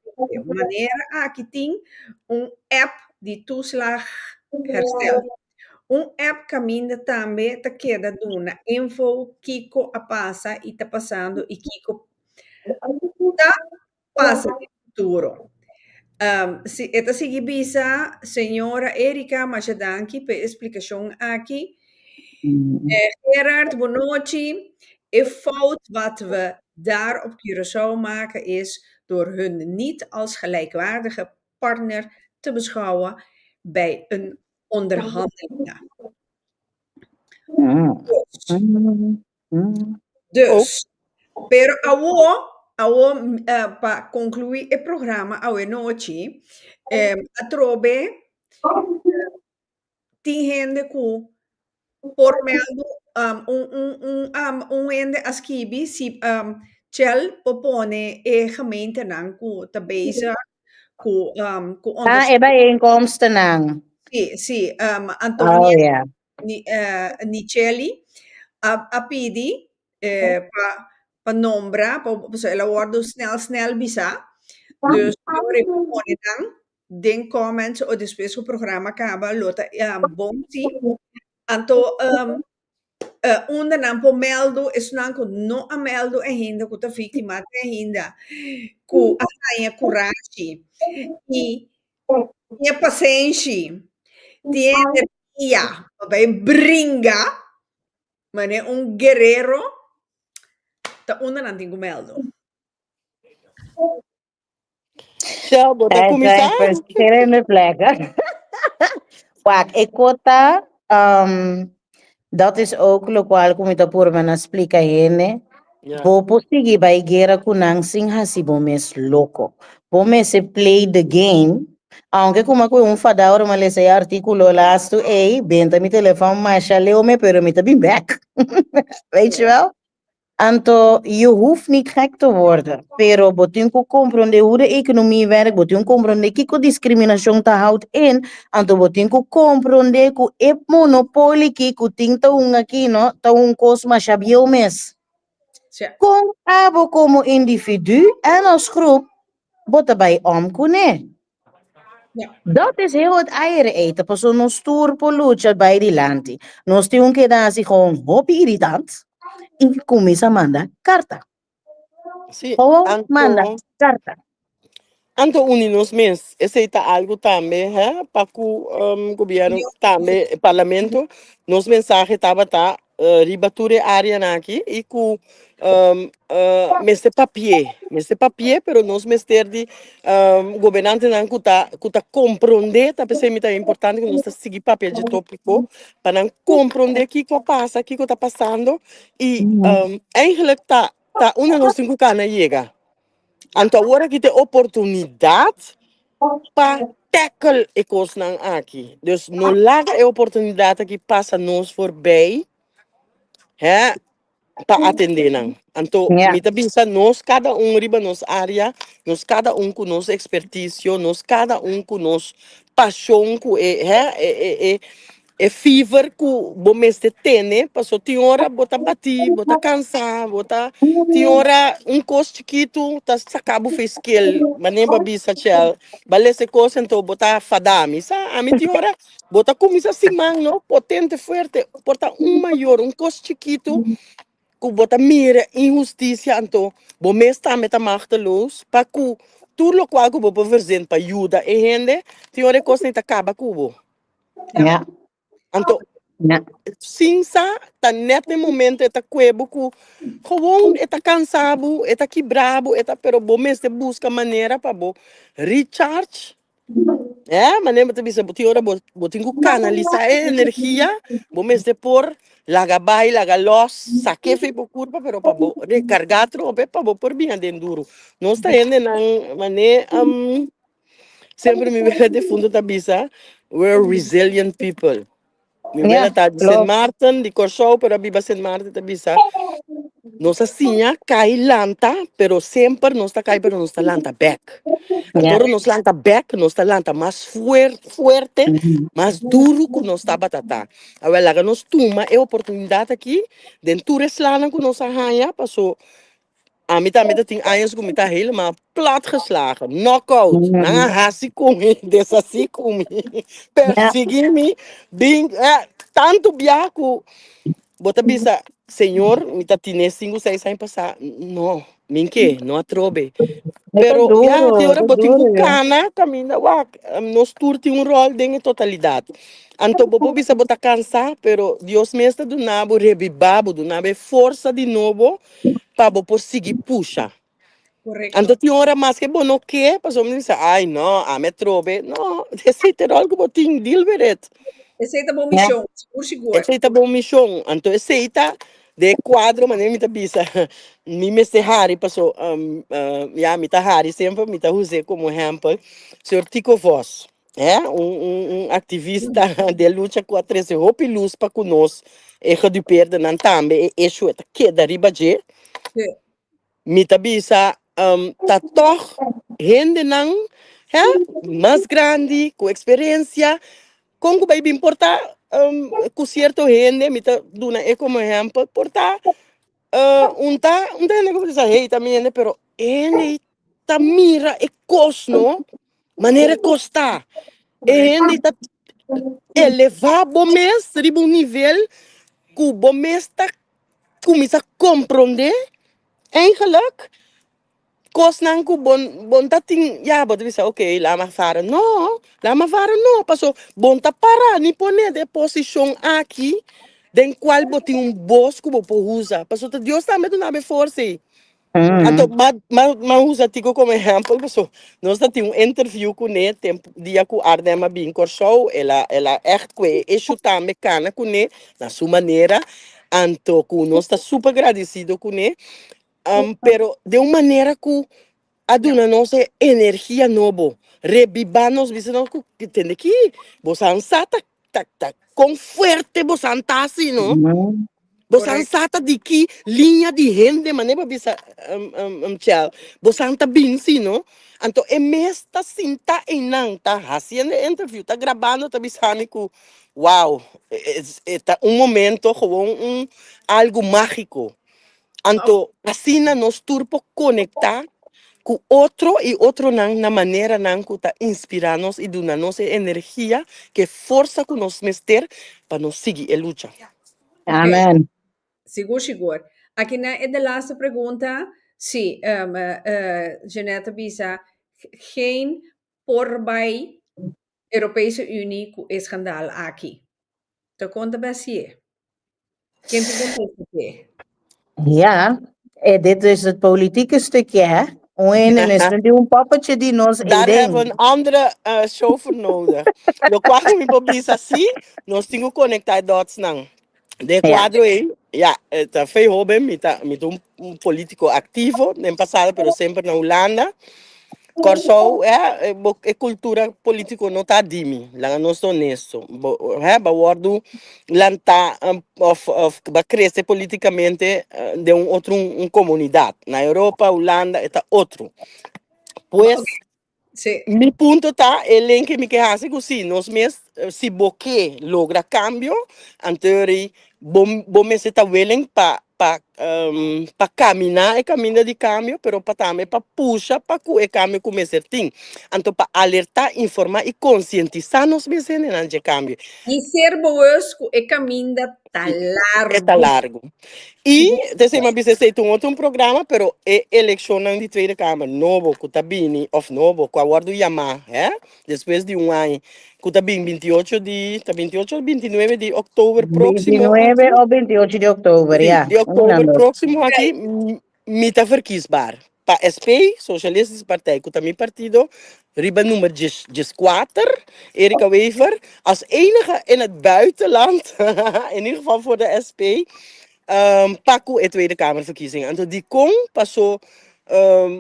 manera aquí tiene un app de toeslag herstel. Un app caminha também te queda duna info Kiko a passa e tá passando e Kiko tá passa de futuro. Se esta seguir bisa, senhora Erika Machadanki, per explicação aqui. Gerard, boa noite. Een fout wat we daar op Curaçao maken is door hun niet als gelijkwaardige partner te beschouwen bij een onderhandeling. Dus, pero para concluir el programa, noche, a trove, tem gente que por meio ende askibi si Shell propone e gemeente nan ku te bezig ku Iba inkomsten ng. sì, Oh, Antonia yeah. Nicelli a pidi pa nombra pa so ela snel bisa dus eu propone dan den comments o después o programa acaba lota bom si anto onder nan po meldo is nan ko no a meldo e hinda ku ta vítima te hinda ku a coragem e a paciência tiene energía, vai bringa, mane un guerrero, ta una nan tingu meldo. Shell, bota Er zijn começar? verschillende plekken. Wacht, ik kota, dat is ook lokaal kumita purma na explica hene. Ja. Bopo sigi by gera kunang sing hasi bomes loco. Bome se play the game. Aunque como que un fador me lese artículo lasto, ei, benta mi telefoon, maar leo me, pero me te back. Weet je wel? Anto, je hoeft niet gek te worden. Pero botinko comprende hoe de economie werkt. Botinko comprende kiko discriminatie te houdt in. Anto botinko comprende ku ep monopolie kiko ting ta unga kino ta un kosma shabio mes. Kom abo como individu en als groep botten bij omkune. Ja. Dat is heel het eieren eten. Pas zo'n stoer poluutje bij die lanti. Nos die unke dan zich gewoon hobby irritant. En comienza a mandar carta. Sí, Gewoon manda carta. Anto uninos mens, aceita algo também, para que o governo também, o parlamento, nos mensagens estava tá ribature área aqui e que meste papier, pero nos mester de governante não que tá compreender, tá pensando que é importante que nós tá seguir papel de tópico para não compreender o que passa, o que está passando e eigenlijk tá uma nos cinco cana chega. Então agora que tem oportunidade para tackle e coisas não aqui. Dus não larga a oportunidade que passa nos voorbij, para atender não. Então, me bisa nós cada riba nos área, nós cada com nos expertise, nós cada com nos paixão, é fever que o mês de tene, passou tem hora bota bati, bota cansar, bota tem hora costo chiquito, tá sacabo fez skill, manemba bisa chel, balese coisa então bota fadami, sa a mim tem hora bota comisa assim não, potente forte, porta maior costo chiquito, que bota mira injustiça então, o mês tá meta machteloos, para que tudo o qual que o povo fazendo para ajuda e rende, tem hora coisa não acaba cubo. Ja. Então, sinsa, tá nesse momento, tá quebo, gewoon, tá cansado, tá quebrado, pero bom, mas te busca maneira para bo recharge, maneira de bisa, boti ora, botinho canalizar a energia, bom, mas de por, laga bai, laga los, saque fe por curva, pero para bo recargar trope, para bo por bem dentro. Nós tá indo na maneira, sempre me vela de fundo da bisa. We're resilient people. Me vela Yeah, tá de Saint klopt. Martin, de Corsou, pero biba Saint Martin da bisa. Nossa sinha cai lanta, pero sempre nos está cai, pero nos está lanta back. Yeah. Antoro nos lanta back, nos está lanta mais fuerte, Mhm. mais duro que nos está batata. Agora, lá nos toma a oportunidade aqui, dentro de slana que nos arranha, passou. A mim também tem anos que me tá helemaal plat geslagen. Knockout. Na Mhm. hasi kumi, desasi kumi. Yeah. Persegui-me, bem, tanto biaco. Bota bisa, senhor, me tá tine 5, 6 anos passar. Não, minke, não atrobe. Pero, ja, te ora Tá botin ku duro, yeah. kana, caminha, wak, nos turti um rol em totalidade. Anto bobo bisa bota cansar, pero Dios me está do nabo rebibabo, do nabo força de novo, para bo seguir puxa. Anto Correcto. ti ora mas que bono que, pas om dice, ai no, a me trobe, no, esse ter algo botin dilberet. Essa aí tá bom, Yeah. Michon. Seguro, seguro. Esse tá bom missão, anto esse tá de quadro, mas nem me tá bisa. Mi me se hari paso, ya me tá hari sempre me tá use como exemplo, senhor Tico Voss, um ativista de luta contra esse roupa e luz para conosco, e que de perda não também, e isso é que da riba de Sí, mita bisa tá toch gente não mais grande com experiência com que vai importar com certo gente mita duna é como exemplo portar não dizer hey também né pero ele tá mira e cosno maneira costa ele correcto. tá elevar bom mês riba um nível que o bom mês tá começa a compreender eigenlijk kos nang ko bonta ting ya but we say okay lama fara no paso bonta para ni pone de posição aqui den qual botin um boss que bo usa paso te Dios também tu nabe força anto Mhm. ma usa tigo como exemplo paso nós tá um interview com ele tempo dia com Ardema bem show ela echt que isso também cana com ele na sua maneira anto com nós tá super agradecido com ele pero de uma maneira que Ja, aduna nossa energia novo. Rebibanos, visão que tem aqui. Você ansata, com forte você antasi, não? Mhm. Você correcto. ansata de que linha de gente, maneira bisa tchau. Você anta bem, sim, não? Então, é mesta sinta em não, tá? Fazendo interview, tá gravando, tá bisando que, uau, é um momento, algo mágico. Wow, Então, assim, nós turpo conectar com outro e outro na maneira que está inspirando-nos e dando-nos energia, que força que nós mester para nos seguir a luta. ok. Amen. Seguro, seguro. Aqui na é de laatste pergunta. Sim, Jeanette Bisa, geen voorbij Europese Unie com escândalo aqui. Te conta bem se Quem pergunta isso? Ja, dit is het politieke stukje, hè? En is er een poppetje die ons in Daar hebben we ding. een andere show voor nodig. Lo quadro me bisa assim, nós temos que conectar dots não. De Ja. quadro aí, ja, tá feio hobby, me um político ativo, nem passado, pero sempre na Holanda. Corso é cultura política não tá dimi, lá não sou honesto. Bawardo lanta of ba crescer politicamente de outro comunidade. Na Europa, Holanda, é outro. Ok, Pois sim, mi punto tá, ele que me quehasse que sim, nós mesmos, se boque logra cambio, anterior, bom me se tá willing pa caminhar e caminho de cambio, pero pa também pa puxa pa que o cambio comece a ter. Então, pa alertar, informar e conscientizar nós mesmos em cambio. e ser boas com o caminho tá É tá largo. largo. Seguro, E, desse uma vez, feito outro programa, pero é eleição de Tweede Kamer, novo, que tá bem, of novo, com a ordem do Yamaha, depois de ano, que tá bem 28 de, tá 28 ou 29 de outubro próximo 29 aqui, of 28 de oktober, sim, ja. de outubro Onlangs. próximo aqui, me tá verkiesbaar. Para SP, Socialistische Partij, que também partido, riba nummer 4, Erika Wever, als enige in het buitenland, in ieder geval voor de SP, Paco e Tweede Kamerverkiezingen. En die kon passou,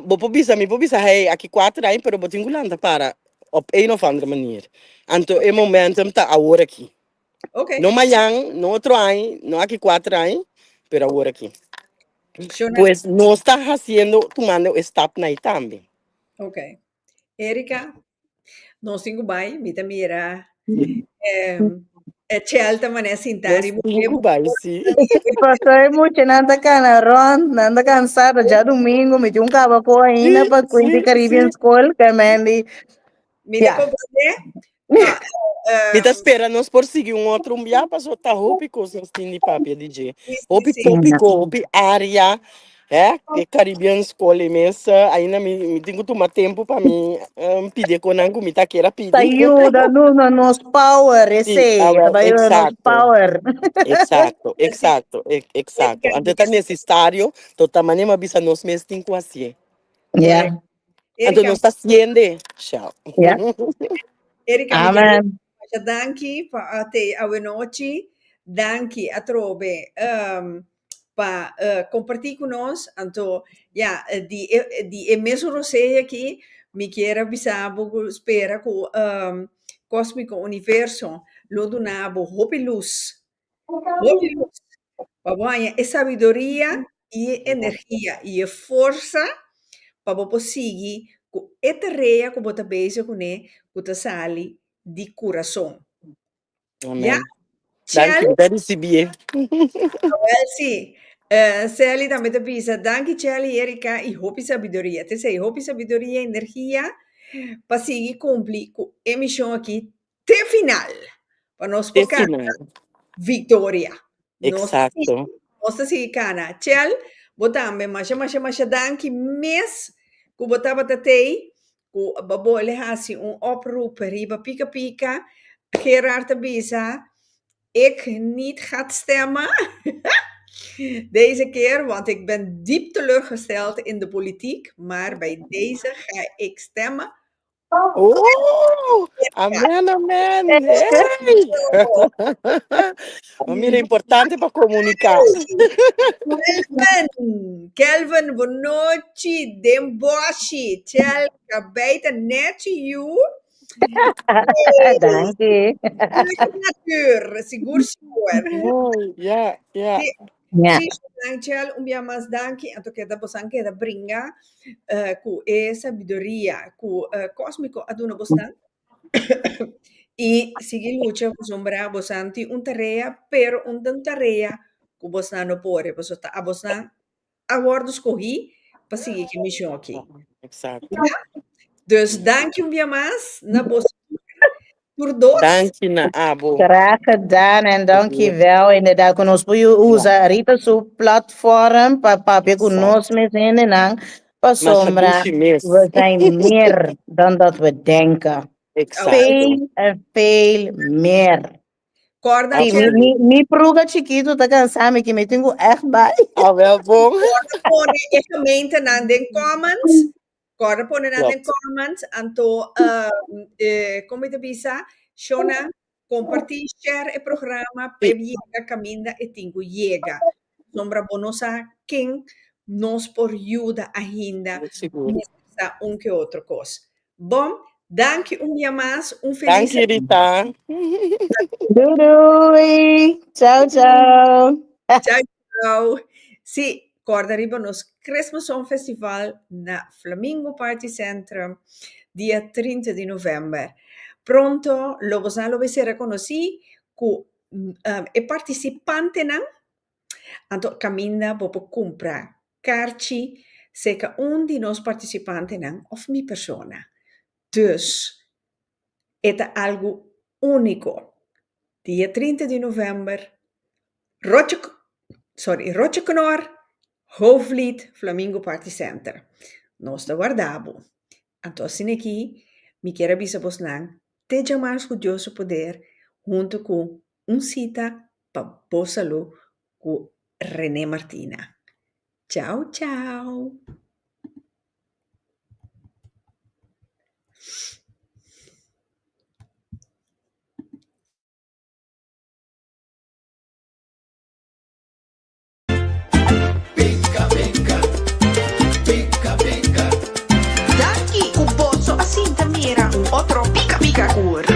bo pobisa, hey, aqui 4 anos, pero botingulanda para op een of andere manier. En toen in momentum te ahora aqui. Ok. No mayang, no outro ano, no aqui 4 anos, pero ahora aqui. Shona. Pues no está haciendo, tomando step na también. Ok. Erika, nós cinco bai, mita mira. Chelta mané sintari. Nós 5 vai, sim. Pastor mucho, nanda cana ron, nanda cansada, já domingo, me tinha cavaco ainda para Quincy Caribbean School, que Mandy. Mita compreender? Mita espera nós por seguir outro dia, passou tá roupa coisas de papel DJ. Roupa tópico, roupa área, que Caribbean School imensa, ainda me tenho que tomar tempo para me pedir com nango, me tá queira pedir. Ajuda nos power, esse, trabalho nos power. Exato. Ante tá necessário, to tamanho mas bisa nós mesmos tem que assim. Yeah. Ante nós está sendo, tchau. Erika, amen. Danki pa te awenochi, danki a trove pa compartir con nos, anto di emeso rosé aqui, mi quiera bisabo spera ko cosmico universo lo donabo hopi luz. Babaya é sabedoria e energia e força para conseguir com esta reia que você beija com ele, que você sali de coração. Amen. Tchau, Dank je, recebi. sim. Sally também te avisa, danke Charlie, Erika, e hope sabedoria. Te sei, hope sabedoria, energia, para seguir cumprir com a emissão aqui, até final, para nós focar vitória. Exato. Nossa seguir cana. Tchau, botambe, mas danke mes, que botava tatei, que babo ele hasi oproep, riba pika, Gerard te bisa, ik niet gaat stemmen. Deze keer, want ik ben diep teleurgesteld in de politiek, maar bij deze ga ik stemmen. Oh, amen. Hey. Mira, importante para comunicar. Kelvin Bonochi, Demboshi, Tjel, Kabeta, Netje, you. Dank je. Natuur, sigur. Ja. Sim, Angel, mas danke, anto que da bosan que da bringa, cu sabedoria, cu cósmico aduna bosan. E sigi luce bosombra bosanti tarea, pero tarea cu bosan no pore, bosota a bosan a wordos corri, para seguir que missão aqui. Exato. Dus dank je mas na bosan. Por dois. Dank je na abo. Graag gedaan en dankjewel. Inderdaad, kunnen we usar Rita su platform para conosco mesmo en para sombra. We zijn meer dan dat we denken. Veel en veel meer. Mi pruga chiquito tá cansado que me tenho echt bij. Ah, wel bom. Corre gemeente naar de comments. Corre ponen aan de comments. Anto, como te bisa, Shona, compartir, share el programa, peviega, camina e tingo llega. Sombra bonosa, quem nos por ayuda ainda. Nessa que outra coisa. Bom, danke dia mais. Feliz Danke, Rita. Doei. Tchau. Tchau. Sim, corda arriba nos Christmas Song Festival na Flamingo Party Center, dia 30 de novembro. Pronto, lo você reconheci que participante não, então caminha para comprar cartje, seca de nós participantes não, of minha persona. Dus, é algo único. Dia 30 de novembro, Rotjekonor, Hoofdlied, Flamingo Party Center. Nós te guardamos. Então, assim aqui, me quero avisar você te mais orgulhoso poder, junto com cita para boa saúde com René Martina. Tchau. Daqui o bolso assim, Tamira, outro música agora.